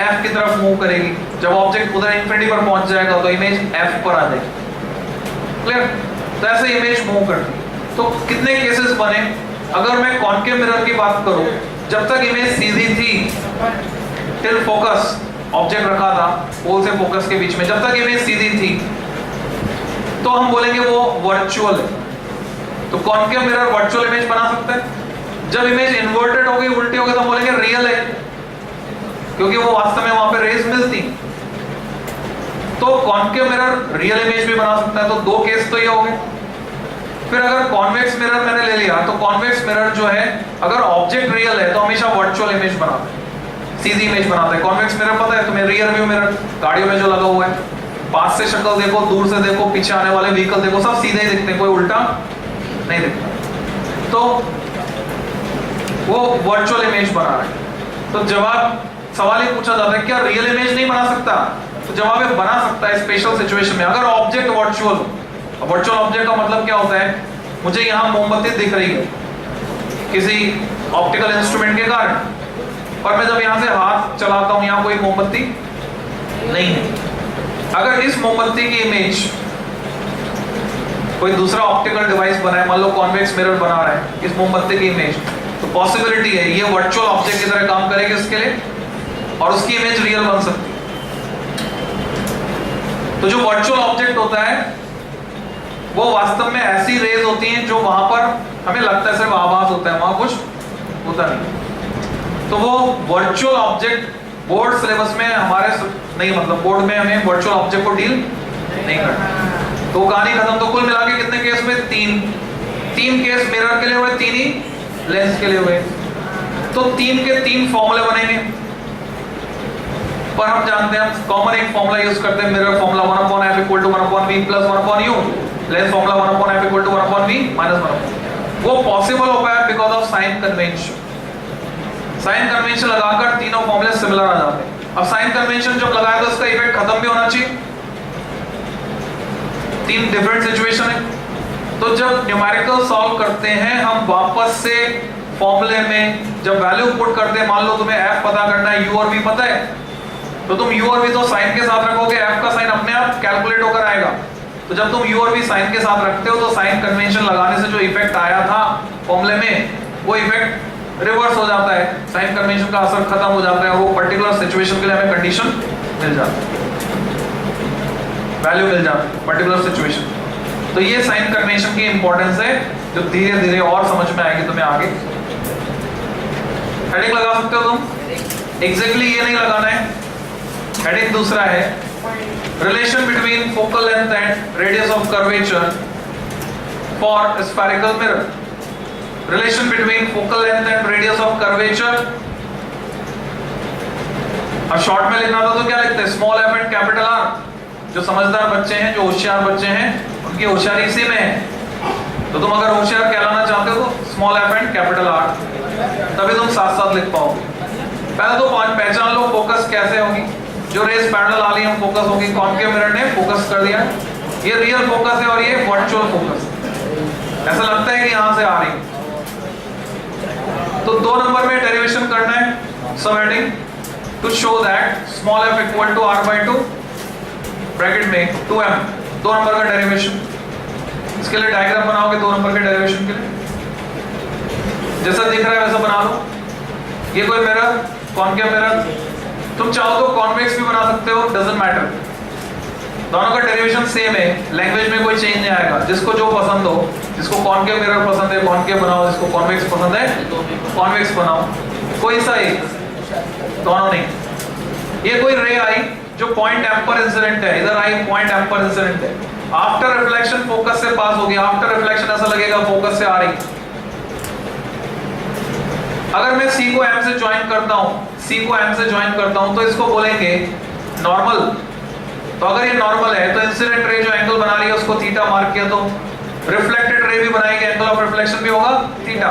f की तरफ मूव करेगी। जब ऑब्जेक्ट उधर इंफिनिटी पर पहुंच जाएगा तो इमेज f पर आ जाएगी। क्लियर? तो ऐसे इमेज मूव करती है। तो कितने केसेस बने? अगर मैं कॉनकेव मिरर की बात करूं, जब तक इमेज सीधी थी टिल फोकस, ऑब्जेक्ट रखा था पोल से फोकस के बीच में, जब तक इमेज सीधी थी तो हम बोलेंगे वो वर्चुअल है। तो कॉनकेव मिरर वर्चुअल इमेज बना सकता है। जब इमेज इन्वर्टेड हो गई, उल्टी हो गई, तो हम बोलेंगे रियल है, क्योंकि वो वास्तव में वहां पे रेज मिलती। तो कॉनकेव मिरर रियल इमेज भी बना सकता है। तो 2 केस तो ये हो गए। फिर अगर कॉन्वेक्स मिरर मैंने ले लिया, तो कॉन्वेक्स मिरर जो है अगर ऑब्जेक्ट रियल है तो हमेशा वर्चुअल इमेज बनाता है, सीधी इमेज बनाता है। कॉन्वेक्स मिरर पता है तुम्हें, रियर व्यू मिरर गाड़ियों में जो लगा हुआ है, पास से शक्ल देखो, दूर से देखो, पीछे आने वाले व्हीकल देखो, सब सीधे ही दिखते हैं, कोई उल्टा नहीं दिखता। तो वो वर्चुअल इमेज बना रहा है। तो जवाब, सवाल ये पूछा जाता है क्या रियल इमेज नहीं बना सकता? तो जवाब है बना सकता है स्पेशल सिचुएशन में, अगर ऑब्जेक्ट वर्चुअल हो। वर्चुअल ऑब्जेक्ट का मतलब क्या होता है? मुझे यहाँ मोमबत्ती दिख रही है किसी ऑप्टिकल इंस्ट्रूमेंट के कारण, पर मैं जब यहाँ से हाथ चलाता हूँ यहाँ कोई मोमबत्ती नहीं है। अगर इस मोमबत्ती की इमेज कोई दूसरा ऑप्टिकल डिवाइस बना है, मान लो कॉन्वेक्स मिरर बना रहा है इस मोमबत्ती की इमेज, तो पॉसिबिलिटी है ये वर्चुअल ऑब्जेक्ट की तरह काम करेगी इसके लिए, और उसकी इमेज रियल बन सकती है। तो जो वर्चुअल ऑब्जेक्ट होता है वो वास्तव में ऐसी रेज होती हैं जो वहां पर हमें लगता है सिर्फ आवाज होता है, वहां कुछ होता नहीं। तो वो वर्चुअल ऑब्जेक्ट बोर्ड सिलेबस में हमारे नहीं, मतलब बोर्ड में हमें वर्चुअल ऑब्जेक्ट को डील नहीं करना। तो कहानी खत्म। तो कुल मिला के कितने केस में? तीन केस मिरर के लिए हुए, 3 ही लेंस के लिए हुए। तो 3 के 3 फॉर्मूले बनेंगे, पर हम जानते हैं कॉमन एक फॉर्मूला यूज करते हैं, mirror formula 1/f = 1/v + 1/u, lens formula 1/f = 1/v - 1/u। वो पॉसिबल हो पाया because of sign convention. Sign convention लगाकर तीनों फॉर्मूले सिमिलर आ जाते हैं। अब साइन कन्वेंशन जब लगाया तो इसका इफेक्ट खत्म भी होना चाहिए। 3 डिफरेंट सिचुएशन है। तो जब न्यूमेरिकल सॉल्व करते हैं हम वापस से फॉर्मूले में जब वैल्यू पुट करते हैं, मान लो तुम्हें f पता करना है, u और v पता है, तो तुम u और v तो साइन के साथ रखोगे, f का साइन अपने आप कैलकुलेट होकर आएगा। तो जब तुम u और v साइन के साथ रखते हो तो साइन कन्वेंशन लगाने से जो इफेक्ट आया था फॉर्मूले में, वो इफेक्ट रिवर्स हो जाता है, साइन कन्वेंशन का असर खत्म हो जाता है, वो पर्टिकुलर सिचुएशन के लिए हमें कंडीशन मिल जाती है, वैल्यू मिल जाती है पर्टिकुलर सिचुएशन। तो ये साइन कन्वेंशन की इंपॉर्टेंस है जो धीरे धीरे और समझ में आएगी तुम्हें आगे। हेडिंग लगा सकते हो तुम, एग्जैक्टली ये नहीं लगाना है। हेडिंग दूसरा है relation between focal length and radius of curvature for spherical mirror. Relation between focal length and radius of curvature. अब शॉर्ट में लिखना था तो क्या लिखते हैं? Small F and capital R. जो समझदार बच्चे हैं, जो होशियार बच्चे हैं, उनकी होशियारी इसी में है। तो तुम अगर होशियार कहलाना चाहते हो तो small F and capital R, तभी तुम साथ साथ लिख पाओगे। पहले तो पहचान लो फोकस कैसे होगी। जो रेस पैरेलल आ रही है फोकस होगी, कॉनकेव मिरर ने फोकस कर दिया, ये रियल फोकस है और ये वर्चुअल फोकस। ऐसा लगता है कि यहां से आ रही है। तो 2 नंबर में डेरिवेशन करना है सब heading to show that small f = r/2 bracket में 2m, 2 नंबर का डेरिवेशन। इसके लिए डायग्राम बनाओगे 2 नंबर के डेरिवेशन के लिए, जैसा दिख रहा है वैसा बना लो। ये कोई मिरर, कॉनकेव मिरर, तुम चाहो तो कॉन्वेक्स भी बना सकते हो, डजंट मैटर, दोनों का डेरिवेशन सेम है, लैंग्वेज में कोई चेंज नहीं आएगा। जिसको जो पसंद हो, जिसको कॉनकेव मिरर पसंद है कॉनकेव बनाओ, जिसको कॉन्वेक्स पसंद है कॉन्वेक्स बनाओ, कोई सा एक, दोनों नहीं। ये कोई रे आई जो पॉइंट एम पर इंसिडेंट है, इधर आई पॉइंट एम पर इंसिडेंट है, आफ्टर रिफ्लेक्शन फोकस से पास होगी, आफ्टर रिफ्लेक्शन ऐसा लगेगा फोकस से आ रही। अगर मैं C को M से ज्वाइन करता हूं, C को M से ज्वाइन करता हूं तो इसको बोलेंगे नॉर्मल। तो अगर ये नॉर्मल है तो इंसिडेंट रे जो एंगल बना रही है उसको थीटा मार्क किया, तो रिफ्लेक्टेड रे भी बनाएंगे, एंगल ऑफ रिफ्लेक्शन भी होगा थीटा।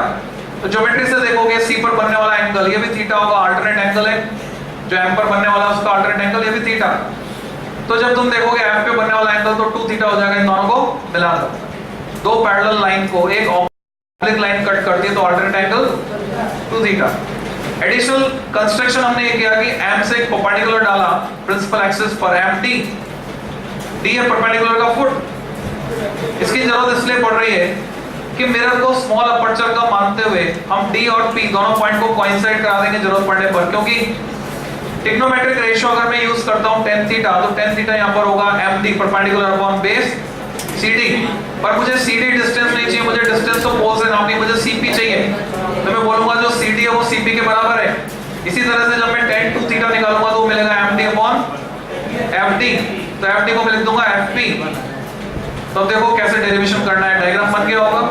तो ज्योमेट्री से देखोगे C पर बनने वाला एंगल ये भी थीटा होगा, अल्टरनेट एंगल है। जो M पर बनने वाला उसका अल्टरनेट एंगल ये भी थीटा। तो जब तुम देखोगे F पे बनने वाला एंगल तो 2 थीटा हो जाएगा, इन दोनों को मिला दो। 2 पैरेलल लाइन को एक ऑब्लिक लाइन कट करती है तो alternate angle 2 theta. Additional construction हमने ये किया कि M से एक परपेंडिकुलर डाला प्रिंसिपल एक्सिस पर, MD, D है परपेंडिकुलर का फुट। इसकी जरूरत इसलिए पड़ रही है कि मिरर को स्मॉल अपर्चर का मानते हुए हम D और P दोनों पॉइंट को कोइंसाइड करा देंगे जरूरत पड़ने पर, क्योंकि ट्रिग्नोमेट्रिक रेशियो अगर मैं यूज करता हूं tan थीटा, तो tan थीटा यहां पर होगा MD perpendicular upon base CD। पर मुझे CD डिस्टेंस नहीं चाहिए, मुझे डिस्टेंस ऑफ पोल से नापनी, मुझे CP चाहिए। तो मैं बोलूंगा जो CD है वो CP के बराबर है। इसी तरह से जब मैं tan 2 थीटा निकालूंगा तो वो मिलेगा MD अपॉन FD, तो FD को मैं लिख दूंगा FP। तो अब देखो कैसे डेरिवेशन करना है, डायग्राम बन गया होगा।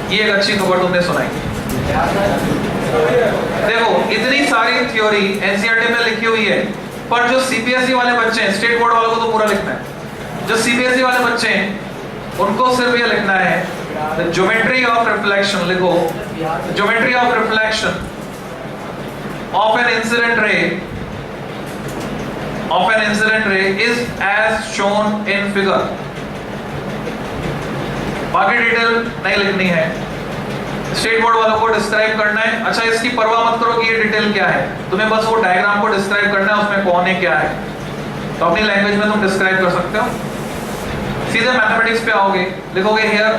ये एक अच्छी खबर तुमने सुनाई। देखो इतनी सारी थ्योरी एनसीईआरटी में लिखी हुई है, पर जो सीबीएसई वाले बच्चे हैं, स्टेट बोर्ड वालों को तो पूरा लिखना है, जो सीबीएसई वाले बच्चे हैं उनको सिर्फ ये लिखना है ज्योमेट्री ऑफ रिफ्लेक्शन। लिखो geometry of reflection of an incident ray is as shown in figure. बाकी डिटेल नहीं लिखनी है, स्टेट बोर्ड वालों को डिस्क्राइब करना है। अच्छा इसकी परवाह मत करो कि ये डिटेल क्या है, तुम्हें बस वो डायग्राम को डिस्क्राइब करना है, उसमें कौन है क्या है, तो अपनी लैंग्वेज में तुम डिस्क्राइब कर सकते हो। सीधे मैथमेटिक्स पे आओगे, लिखोगे here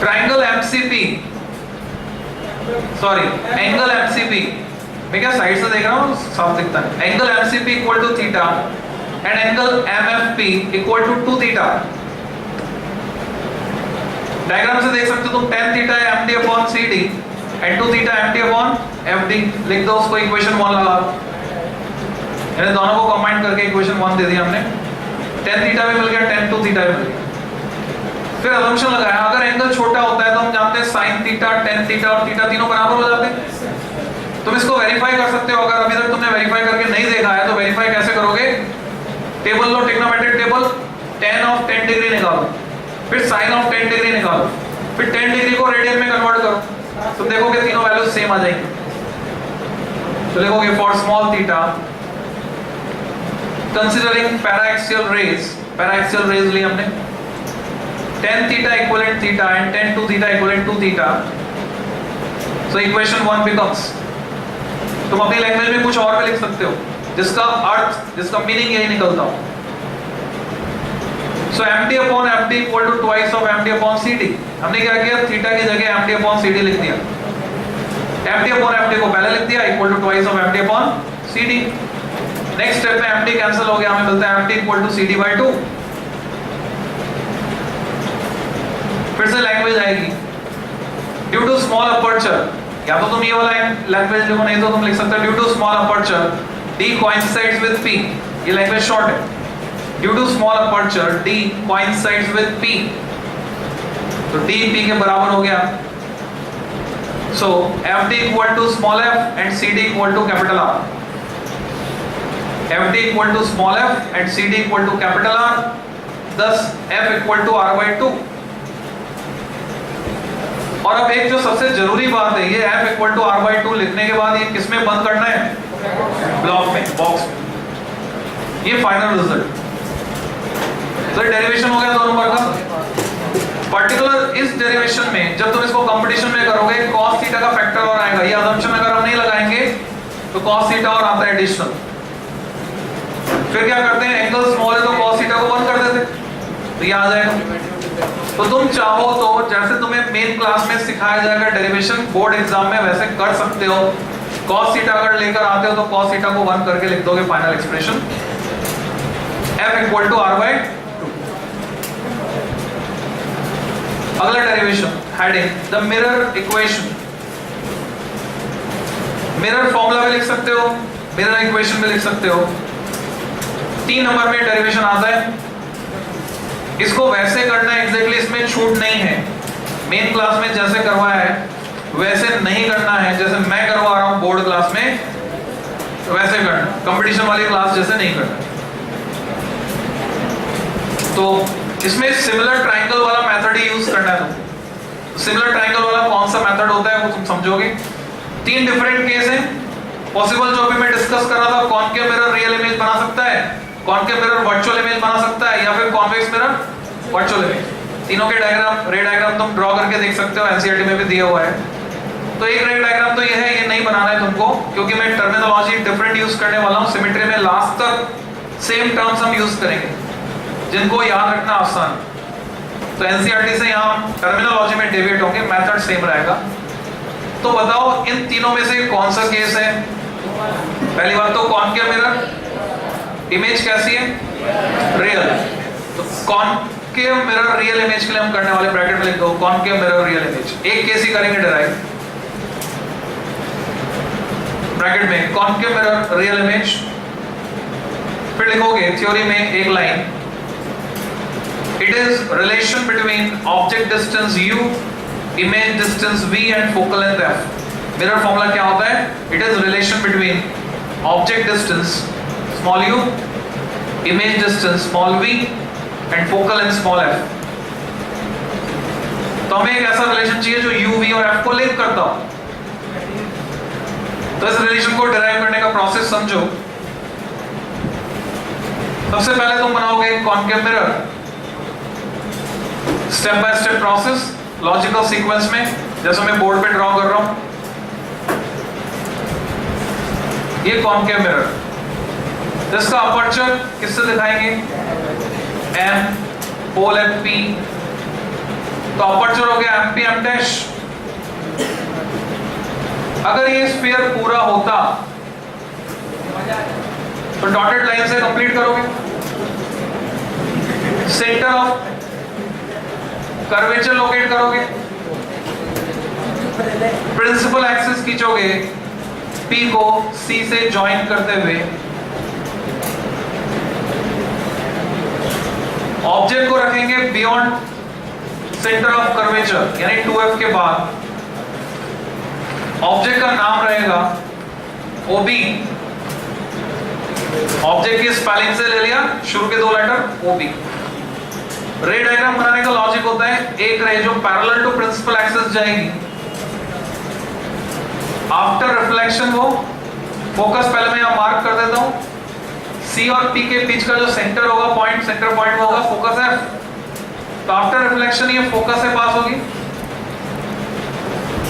triangle MCP, sorry angle MCP, मैं क्या साइड से देख रहा हूँ साफ दिखता है, angle MCP equal to theta and angle MFP equal to 2 theta. Diagram से देख सकते हो तुम tan थीटा है md upon cd and 2 theta md upon fd लिख दो, उसको इक्वेशन 1 लगा दो। यानी दोनों को कंबाइन करके इक्वेशन 1 दे दिया हमने। tan थीटा भी मिल गया, tan 2 थीटा भी मिल गया। फिर असम्पशन लगाया, अगर एंगल छोटा होता है तो हम जानते हैं sin थीटा, tan थीटा और थीटा तीनों बराबर हो जाते हैं। तुम इसको वेरीफाई कर सकते हो, अगर अभी तक तुमने वेरीफाई करके नहीं देखा है तो वेरीफाई कैसे करोगे? Table low, trigonometric table, tan of 10 degree निकालो, फिर sin ऑफ 10 डिग्री निकालो, फिर 10 डिग्री को रेडियन में कन्वर्ट करो, तुम देखोगे तीनों वैल्यूज सेम आ जाएंगी। तो लिखोगे for small theta considering paraxial rays ली हमने, tan theta equivalent theta and tan 2 theta equivalent to theta, so equation 1 becomes, तुम अपनी लैंग्वेज में कुछ और भी लिख सकते हो जिसका अर्थ, जिसका मीनिंग यही निकलता हो। so md upon fd equal to twice of md upon cd, हमने क्या किया, थीटा की जगह md upon cd लिख दिया, md upon fd को पहले लिख दिया equal to twice of md upon cd। Next step में md कैंसिल हो गया, हमें मिलता है md equal to cd by 2। फिर से लैंग्वेज आएगी, ड्यू टू स्मॉल अपर्चर, या तो तुम ये वाला लैंग्वेज लिखो, नहीं तो तुम लिख सकते हो due to small aperture d coincides with p, ये लैंग्वेज शॉर्ट है। Due to small aperture d coincides with p, तो d p के बराबर हो गया। सो fd equal to small f and cd equal to capital R, fd equal to small f and cd equal to capital R, thus f equal to r by 2। और अब एक जो सबसे जरूरी बात है, ये f equal to r by 2 लिखने के बाद ये किसमें बंद करना है? ब्लॉक में, बॉक्स में। ये फाइनल रिजल्ट, तो डेरिवेशन हो गया 2 नंबर का। पर्टिकुलर इस डेरिवेशन में जब तुम इसको कंपटीशन में करोगे, cos थीटा का फैक्टर और आएगा, ये असम्पशन अगर हम नहीं लगाएंगे तो cos थीटा और आता है एडिशनल। फिर क्या करते हैं, एंगल स्मॉल है तो cos थीटा को बंद कर देते, तो ये आ जाएगा। तो तुम चाहो तो जैसे तुम्हें मेन क्लास में सिखाया जाएगा डेरिवेशन, बोर्ड एग्जाम में वैसे कर सकते हो। cos थीटा अगर लेकर आते हो तो cos थीटा को 1 करके लिख दोगे final expression, f equal to r by 2। अगला derivation, heading the mirror equation. Mirror formula भी लिख सकते हो, मिरर इक्वेशन भी लिख सकते हो। 3 नंबर में डेरिवेशन आता है, इसको वैसे करना है एग्जैक्टली, इसमें छूट नहीं है। मेन क्लास में जैसे करवाया है वैसे नहीं करना है, जैसे मैं करवा रहा हूं बोर्ड क्लास में वैसे करना, कंपटीशन वाली क्लास जैसे नहीं करना। तो इसमें सिमिलर ट्रायंगल वाला मेथड ही यूज करना है। तो सिमिलर ट्रायंगल वाला कौन सा मेथड होता है वो तुम समझोगे। 3 डिफरेंट केस हैं पॉसिबल, जो अभी मैं डिस्कस कर रहा था। कॉनकेव मिरर रियल इमेज बना सकता है, कॉनकेव मिरर वर्चुअल इमेज बना सकता है, या फिर कॉन्वेक्स मिरर वर्चुअल इमेज। तीनों के डायग्राम, रे डायग्राम तुम ड्रॉ करके देख सकते हो, एनसीईआरटी में भी दिया हुआ है। तो एक रे डायग्राम तो ये है, ये नहीं बनाना है तुमको, क्योंकि मैं टर्मिनोलॉजी डिफरेंट यूज करने वाला हूं। सिमेट्री में लास्ट तक सेम टर्म्स हम यूज करेंगे जिनको याद रखना आसान। तो एनसीईआरटी से यहाँ टर्मिनोलॉजी में डेविएट होंगे, मेथड सेम रहेगा। तो बताओ इन तीनों में से कौन सा केस है? पहली बात तो कॉनकेव मिरर इमेज कैसी है? रियल। तो कॉनकेव मिरर रियल इमेज के लिए हम करने वाले, ब्रैकेट में लिख दो कॉनकेव मिरर रियल इमेज। एक केस ही करेंगे डिराइव, ब्रैकेट में कॉनकेव मिरर रियल इमेज। फिर लिखोगे थ्योरी में एक line, it is relation between object distance u, image distance v and focal length f। Mirror formula क्या होता है? It is relation between object distance small u, image distance small v and focal length small f। तो हमें एक ऐसा relation चाहिए जो u, v और f को लिंक करता हो। तो इस रिलेशन को डिराइव करने का प्रोसेस समझो। सबसे पहले तुम बनाओगे concave mirror, step by step process, logical sequence में, जैसे मैं बोर्ड पे ड्रॉ कर रहा हूं। ये कॉनकेव मिरर, जिसका अपर्चर किससे दिखाएंगे? m, पोल है p, तो अपर्चर हो गया mp m डैश। अगर ये स्फीयर पूरा होता तो डॉटेड लाइन से कंप्लीट करोगे। सेंटर ऑफ कर्वेचर लोकेट करोगे, प्रिंसिपल एक्सिस खींचोगे P को C से ज्वाइन करते हुए, ऑब्जेक्ट को रखेंगे बियॉन्ड सेंटर ऑफ कर्वेचर यानी 2F के बाद। ऑब्जेक्ट का नाम रहेगा OB, ऑब्जेक्ट की स्पेलिंग से ले लिया शुरू के 2 लेटर OB। रे डायग्राम बनाने का लॉजिक होता है, एक रे जो पैरेलल टू प्रिंसिपल एक्सिस जाएगी, आफ्टर रिफ्लेक्शन वो फोकस पहले मैं यहां मार्क कर देता हूं, C और P के बीच का जो सेंटर होगा पॉइंट, सेंटर पॉइंट में होगा फोकस है, तो आफ्टर रिफ्लेक्शन ये फोकस से पास होगी।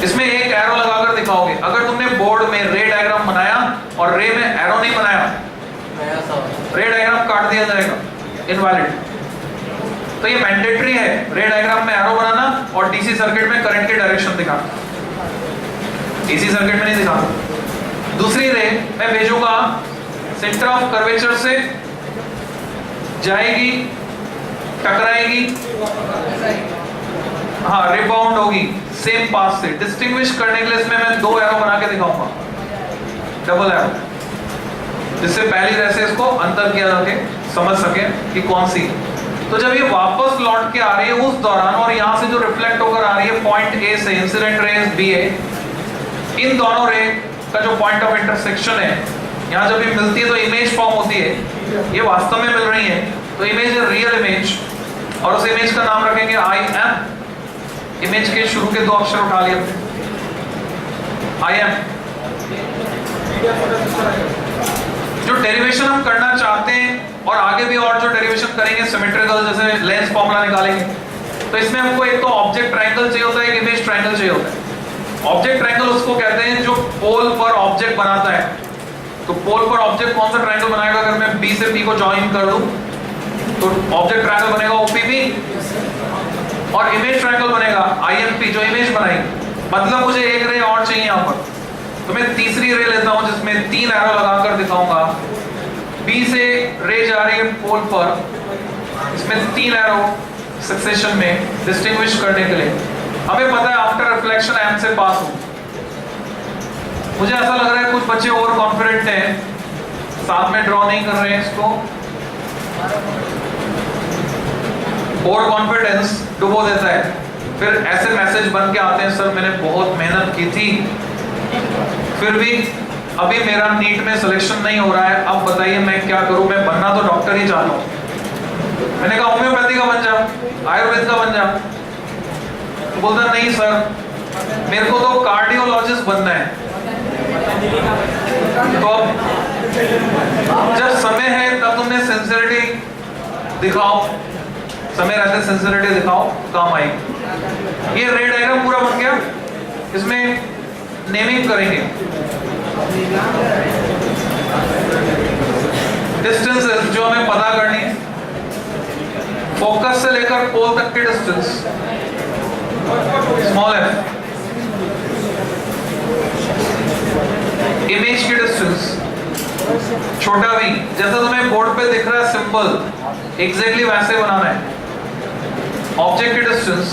इसमें एक एरो लगाकर दिखाओगे। अगर तुमने बोर्ड में रे डायग्राम बनाया और रे में एरो नहीं बनाया, रे डायग्राम काट दिया जाएगा, इनवैलिड। तो ये मैंडेटरी है रे डायग्राम में एरो बनाना और डीसी सर्किट में करंट की डायरेक्शन दिखाना। डीसी सर्किट में नहीं दिखाना। दूसरी रे मैं भेजूंगा सेंटर ऑफ कर्वेचर से जाएगी, टकराएगी, हाँ रिबाउंड होगी सेम पाथ से। डिस्टिंग्विश करने के लिए इसमें मैं 2 एरो बना के दिखाऊंगा, डबल एरो, जिससे पहली तरह से इसको अंतर किया जाके समझ सके कि कौन सी। तो जब ये वापस लौट के आ रही है उस दौरान, और यहाँ से जो रिफ्लेक्ट होकर आ रही है पॉइंट A से, इंसिडेंट रेज BA, इन दोनों रे का जो पॉइंट ऑफ इंटरसेक्शन है, यहाँ जब ये मिलती है तो इमेज फॉर्म होती है। ये वास्तव में मिल रही है तो इमेज है रियल इमेज, और उस इमेज का नाम रखेंगे IM। इमेज के शुरू के 2 अक्षर उठा लिए IM। जो डेरिवेशन हम करना चाहते हैं और आगे भी और जो डेरिवेशन करेंगे सिमेट्रिकल, जैसे लेंस फॉर्मूला निकालेंगे, तो इसमें हमको एक तो ऑब्जेक्ट ट्रायंगल चाहिए होता है, एक इमेज ट्रायंगल चाहिए होता है। ऑब्जेक्ट ट्रायंगल उसको कहते हैं जो पोल पर ऑब्जेक्ट बनाता है। तो पोल पर ऑब्जेक्ट कौन सा ट्रायंगल बनाएगा? अगर मैं B से P को ज्वाइन कर दूं तो ऑब्जेक्ट ट्रायंगल बनेगा OPB, और इमेज ट्रायंगल बनेगा IMP, जो इमेज बनाएगी। मतलब मुझे एक रे और चाहिए यहाँ पर, तो मैं तीसरी रे लेता हूं जिसमें 3 एरो लगाकर दिखाऊंगा। B से रे जा रही है पोल पर, इसमें 3 एरो सक्सेशन में डिस्टिंग्विश करने के लिए। हमें पता है आफ्टर रिफ्लेक्शन M से पास हो। मुझे ऐसा लग रहा है कुछ बच्चे और कॉन्फिडेंट हैं, साथ में ड्रॉ नहीं कर रहे हैं इसको। और कॉन्फिडेंस डुबो देता है, फिर ऐसे मैसेज बन के आते हैं, सर मैंने बहुत मेहनत की थी, फिर भी अभी मेरा नीट में सिलेक्शन नहीं हो रहा है, अब बताइए मैं क्या करूं? मैं बनना तो डॉक्टर ही चाहता हूं। मैंने कहा होम्योपैथी का बन जा, आयुर्वेद का बन जा। तो बोलता नहीं सर मेरे को तो कार्डियोलॉजिस्ट बनना है। तो अब जब समय है तब तुमने सिंसियरिटी दिखाओ, समय रहते सिंसियरिटी दिखाओ, काम आएगी। ये रे डायग्राम पूरा बन गया, इसमें नेमिंग करेंगे। डिस्टेंसेस जो हमें पता करनी है, फोकस से लेकर पोल तक की डिस्टेंस स्मॉल f, इमेज की डिस्टेंस छोटा v, जैसा तुम्हें बोर्ड पे दिख रहा है सिंबल, एग्जैक्टली वैसे बनाना है। ऑब्जेक्ट की डिस्टेंस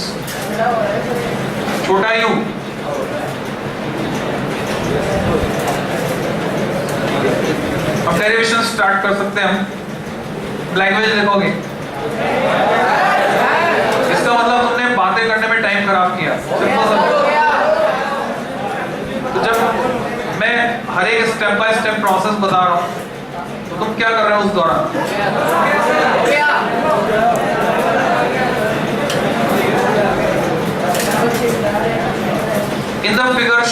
छोटा u, अब डेरिवेशन स्टार्ट कर सकते हैं हम। लैंग्वेज देखोगे, इसका मतलब तुमने बातें करने में टाइम खराब किया। तो जब मैं हर एक स्टेप बाय स्टेप प्रोसेस बता रहा हूं तो तुम क्या कर रहे हो उस दौरान? इन द फिगर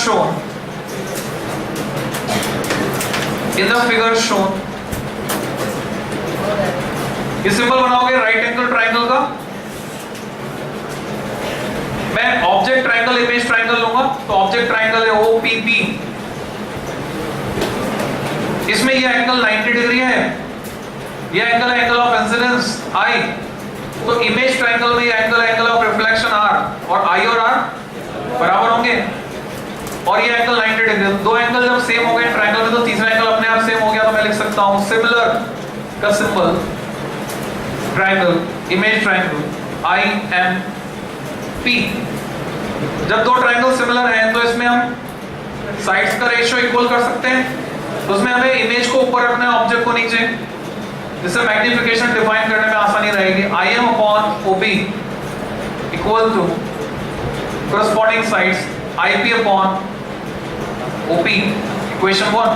शोन ये सिंबल बनाओगे राइट एंगल ट्राइंगल का। मैं ऑब्जेक्ट ट्राइंगल इमेज ट्राइंगल लूंगा, तो ऑब्जेक्ट ट्राइंगल है OPP, इसमें ये एंगल 90 डिग्री है, ये एंगल है एंगल ऑफ इंसिडेंस I, तो इमेज ट्राइंगल में ये एंगल है एंगल ऑफ रिफ्लेक्शन R, और I और R बराबर होंगे, और ये एंगल 90 डिग्री। दो एंगल जब सेम हो गए ट्राइंगल में तो तीसरा एंगल अपने आप सेम हो गया, तो मैं लिख सकता हूं सिमिलर का symbol triangle, image triangle IM P। जब दो ट्रायंगल सिमिलर हैं तो इसमें हम साइड्स का रेशियो इक्वल कर सकते हैं। तो उसमें हमें इमेज को ऊपर रखना है, ऑब्जेक्ट को नीचे, जिससे मैग्निफिकेशन डिफाइन करने में आसानी रहेगी। IM upon OB equal to corresponding sides IP upon OP, equation 1।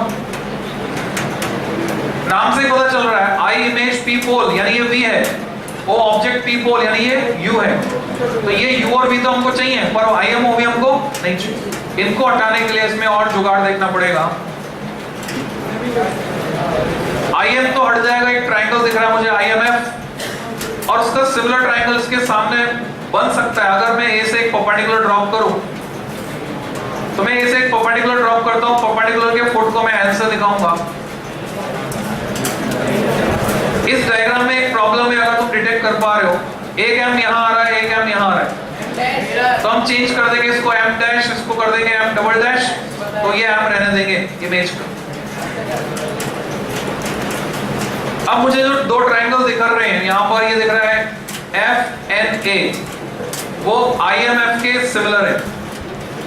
नाम से ही पता चल रहा है, I इमेज P पोल यानी ये V है, O ऑब्जेक्ट P पोल यानी ये U है। तो ये U और V तो हमको चाहिए, पर IM OB हमको नहीं चाहिए। इनको हटाने के लिए इसमें और जुगाड़ देखना पड़ेगा। IM तो हट जाएगा, एक ट्रायंगल दिख रहा है मुझे IMF, और उसका सिमिलर ट्रायंगल इसके सामने बन सकता है। अगर मैं A से एक परपेंडिकुलर ड्रॉप करूं, तो मैं A से एक परपेंडिकुलर ड्रॉप करता हूं, परपेंडिकुलर के फुट को मैं L से दिखाऊंगा। इस डायग्राम में एक प्रॉब्लम है, अगर तुम डिटेक्ट कर पा रहे हो, एक M यहां आ रहा है, एक M यहां आ रहा है, तो हम चेंज कर देंगे इसको M डैश, इसको कर देंगे M डबल डैश, तो ये M रहने देंगे इमेज का। अब मुझे जो दो ट्रायंगल दिख रहे हैं, यहां पर ये दिख रहा है FNA, वो IMF के सिमिलर है,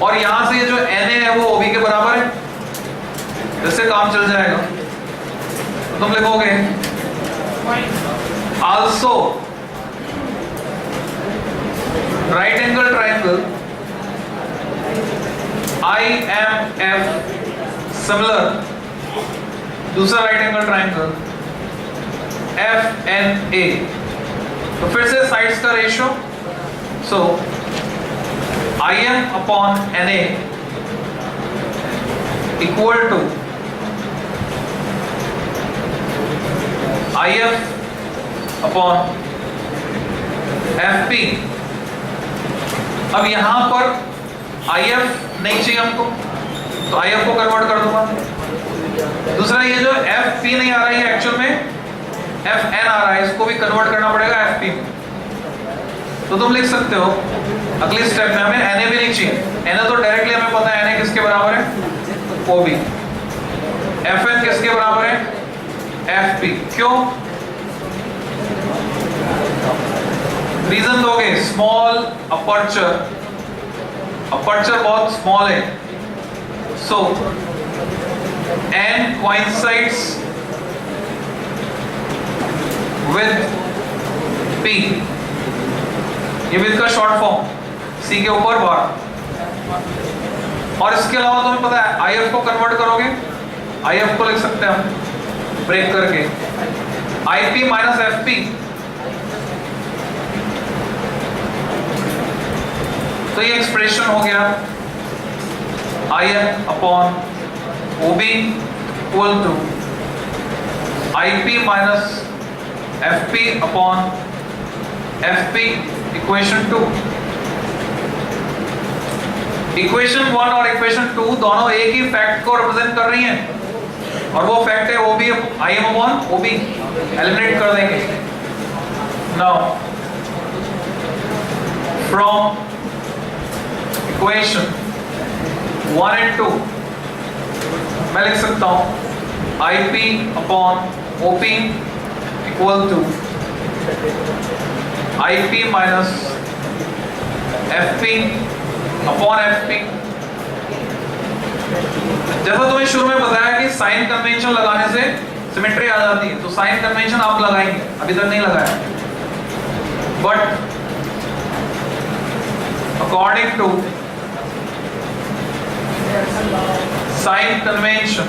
और यहां से ये जो NA है वो OB के बराबर है, इससे काम चल जाएगा। तो तुम लिखोगे also right angle triangle IMF similar, दूसरा राइट एंगल ट्रायंगल FNA। तो फिर से साइड्स का ratio, so IM upon NA equal to IF upon FP। अब यहां पर IF नहीं चाहिए हमको, तो IF को कन्वर्ट कर दूंगा। दूसरा ये जो FP नहीं आ रहा है, एक्चुअल में FN आ रहा है, इसको भी कन्वर्ट करना पड़ेगा FP में। तो तुम लिख सकते हो अगली स्टेप में हमें NA भी नहीं चाहिए। NA तो डायरेक्टली हमें पता है NA किसके बराबर है, OB। FN किसके बराबर है, FP। क्यों? रीजन दोगे, स्मॉल अपर्चर, अपर्चर बहुत स्मॉल है, सो N coincides with P, ये विद का शॉर्ट फॉर्म, C के ऊपर बार। और इसके अलावा तुम्हें पता है IF को कन्वर्ट करोगे, IF को लिख सकते हैं हम ब्रेक करके IP माइनस FP। तो ये एक्सप्रेशन हो गया IM upon OB equal to IP minus FP upon FP, equation 2। Equation 1 और इक्वेशन 2 दोनों एक ही फैक्ट को रिप्रेजेंट कर रही हैं, और वो फैक्ट है OB IM upon OB। Eliminate कर देंगे। नाउ फ्रॉम इक्वेशन 1 and 2 मैं लिख सकता हूं IP upon OP equal to IP minus FP upon FP। जैसा तुम्हें शुरू में बताया कि साइन कन्वेंशन लगाने से सिमेट्री आ जाती है, तो साइन कन्वेंशन आप लगाएंगे, अभी तक नहीं लगाया, but according to sign convention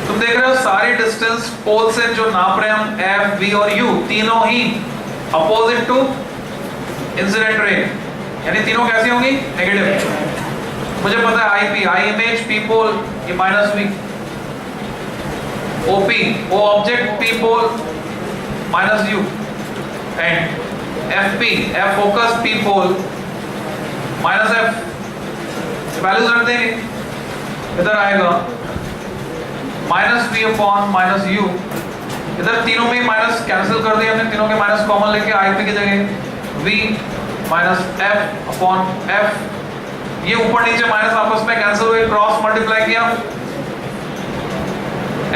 तुम देख रहे हो सारी डिस्टेंस पोल से जो नाप रहे हैं हम F, V और U, तीनों ही अपोजिट टू इंसिडेंट रे, यानी तीनों कैसी होंगी, नेगेटिव। मुझे पता है IP, I image P pole, ये minus V। OP, O object P pole minus U, and FP, F focus P pole minus F। Values रख देंगे, इधर आएगा minus V upon minus U। इधर तीनों में माइनस कैंसिल कर दिया हमने, तीनों के माइनस कॉमन लेके IP की जगह V minus F upon F। ये ऊपर नीचे माइनस आपस में कैंसिल हुए, क्रॉस मल्टीप्लाई किया,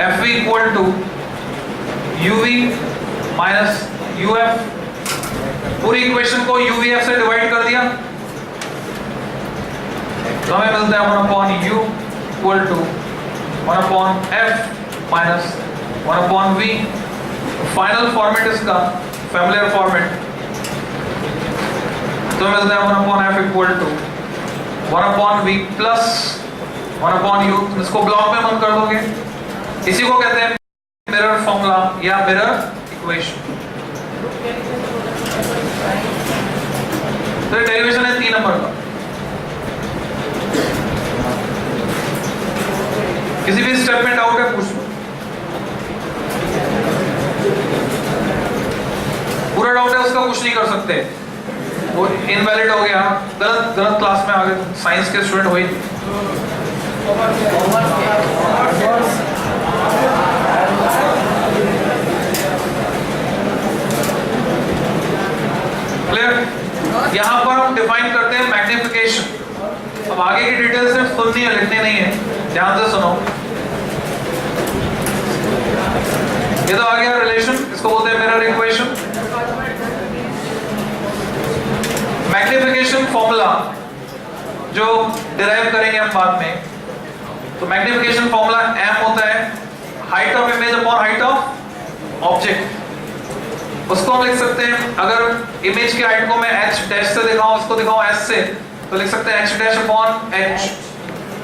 FV equal to UV minus UF, पूरी इक्वेशन को यूवीएफ से डिवाइड कर दिया तो हमें मिलता है 1/u equal to 1/f minus 1/v। Final format इसका फैमिलियर फॉर्मेट तो मिलता है 1/f equal to 1/v plus 1/u। इसको ब्लॉक में बंद कर दोगे, इसी को कहते हैं मिरर फॉर्मूला या मिरर इक्वेशन। तो डेरिवेशन है 3 नंबर का। किसी भी स्टेप में डाउट है पूछ लो। पूरा डाउट है उसका कुछ नहीं कर सकते, वो इनवैलिड हो गया, गलत क्लास में आ गए, साइंस के स्टूडेंट हुई। क्लियर? यहां पर हम डिफाइन करते हैं मैग्निफिकेशन। अब आगे की डिटेल सिर्फ सुननी है, लिखनी नहीं है, ध्यान से सुनो। ये तो आ गया रिलेशन, इसको बोलते हैं मिरर इक्वेशन। मैग्निफिकेशन फॉर्मूला जो डिराइव करेंगे हम बाद में, तो मैग्निफिकेशन फॉर्मूला m होता है height of image upon height of object. उसको हम लिख सकते हैं, अगर इमेज की हाइट को मैं h डैश से दिखाऊं, उसको दिखाऊं s से, तो लिख सकते हैं h डैश अपॉन h।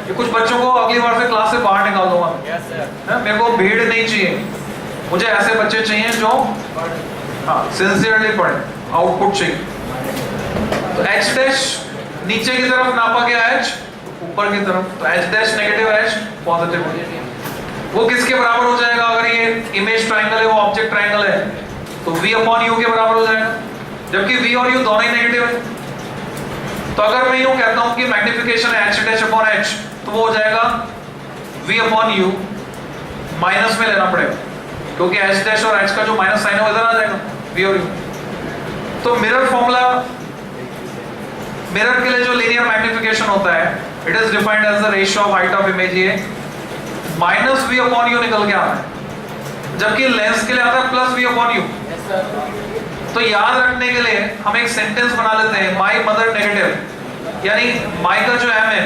ये कुछ बच्चों को अगली बार से क्लास से बाहर निकाल दूंगा। Yes sir. मेरे को भीड़ नहीं चाहिए, मुझे ऐसे बच्चे चाहिए जो सिंसियरली पढ़े, आउटपुट चाहिए। तो h डैश नीचे की तरफ नापा गया h, ऊपर की तरफ, तो h dash negative h positive. वो किसके बराबर हो जाएगा? अगर ये इमेज ट्रायंगल है, वो ऑब्जेक्ट ट्रायंगल है, तो v अपॉन u के बराबर हो जाएगा, जबकि v और u दोनों ही नेगेटिव है। तो अगर मैं यूं कहता हूं कि मैग्निफिकेशन है h डैश अपॉन h, तो वो हो जाएगा v अपॉन u, माइनस में लेना पड़ेगा क्योंकि h डैश और h का जो माइनस साइन है वो इधर आ जाएगा, v और u। तो मिरर फॉर्मूला, मिरर के लिए जो लीनियर मैग्निफिकेशन होता है, it is defined as the ratio of height of image ये माइनस v अपॉन u निकल के आता है, जबकि लेंस के लिए आता है प्लस v अपॉन u। तो याद रखने के लिए हम एक सेंटेंस बना लेते हैं, माई मदर नेगेटिव, यानी माई का जो m है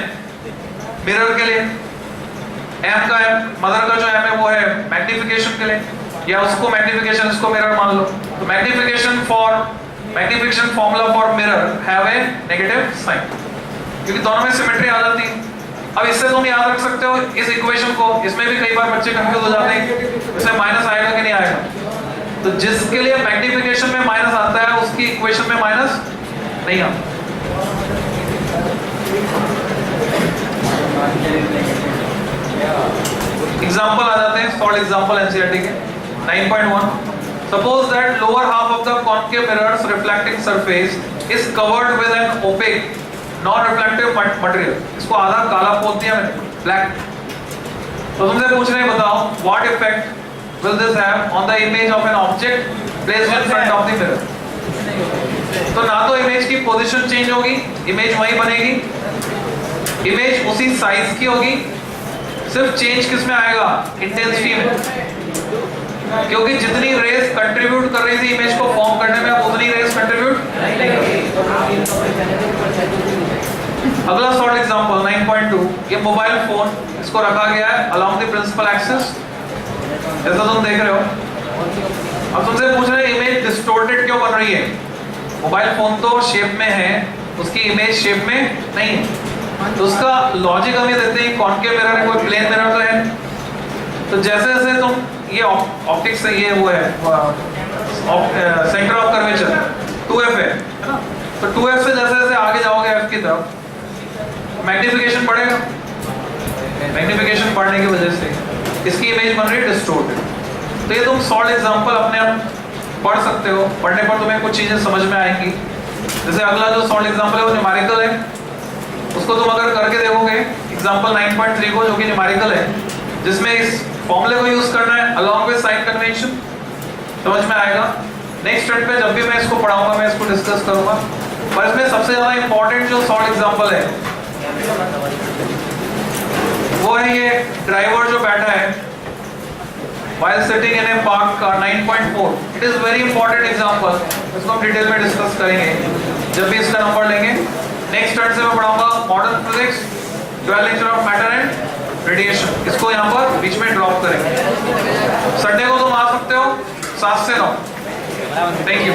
मिरर के लिए, m का m, मदर का जो m है वो है मैग्निफिकेशन के लिए, या उसको मैग्निफिकेशन, इसको मिरर मान लो। तो magnification formula for mirror have a negative sign, क्योंकि दोनों में सिमेट्री आ जाती है। अब इससे तुम याद रख सकते हो इस इक्वेशन को, इसमें भी कई बार बच्चे कंफ्यूज हो जाते हैं, इसमें माइनस आएगा कि नहीं आएगा। तो जिसके लिए मैग्निफिकेशन में माइनस आता है, उसकी इक्वेशन में माइनस नहीं आता। एग्जाम्पल आ जाते हैं, सॉल्व एग्जाम्पल एनसीईआरटी के 9.1। Suppose that lower half of the concave mirror's reflecting surface is covered with an opaque, non-reflective material. इसको आधा काला पोत दिया मैंने, black। तो तुमसे पूछ रहे हैं, बताओ what effect will this have on the image of an object placed in front of the mirror? तो ना तो इमेज की पोजीशन चेंज होगी, इमेज वही बनेगी, इमेज उसी साइज की होगी, सिर्फ चेंज किस में आएगा? इंटेंसिटी में, क्योंकि जितनी रेस कंट्रीब्यूट कर रही थी इमेज को फॉर्म करने में, अब उतनी रेस कंट्रीब्यूट नहीं करेगी। अगला शॉर्ट एग्जांपल 9.2, ये मोबाइल फोन, इसको रखा गया है अलोंग द प्रिंसिपल एक्सिस, जैसा तुम देख रहे हो। अब तुमसे पूछ रहे हैं इमेज डिस्टॉर्टेड क्यों बन रही है? मोबाइल फोन तो शेप में है, उसकी इमेज शेप में नहीं है। तो उसका लॉजिक हम ये देते हैं, कॉनकेव मिरर है, कोई प्लेन मिरर तो है। तो जैसे जैसे तुम ये ऑप्टिक्स से ये वो है सेंटर ऑफ कर्वेचर 2f है ना, तो 2f से जैसे जैसे आगे जाओगे f की तरफ, मैग्निफिकेशन बढ़ेगा, मैग्निफिकेशन बढ़ने की वजह से इसकी इमेज बन रही है डिस्टॉर्टेड। तो ये तुम सॉल्व एग्जांपल अपने आप पढ़ सकते हो, पढ़ने पर तुम्हें कुछ चीजें समझ में आएंगी। जैसे अगला जो सॉल्व एग्जांपल है वो न्यूमेरिकल है, उसको तुम अगर करके देखोगे एग्जांपल 9.3 को, जो कि न्यूमेरिकल है, जिसमें इस फॉर्मूले को यूज करना है अलोंग विद साइन कन्वेंशन, समझ में आएगा। नेक्स्ट स्टेप पे जब भी मैं इसको पढ़ाऊंगा मैं इसको डिस्कस करूंगा, पर इसमें सबसे ज्यादा इंपॉर्टेंट जो सॉल्व एग्जांपल है वो है ये ड्राइवर जो बैठा है, while sitting in a park 9.4. It is very important example. इसको हम डिटेल में डिस्कस करेंगे जब भी इसका नंबर लेंगे. नेक्स्ट टर्न से मैं पढ़ाऊंगा modern physics, dual nature of matter and radiation. इसको यहाँ पर बीच में ड्रॉप करेंगे. संडे को तुम आ सकते हो 7 से 9. Thank you.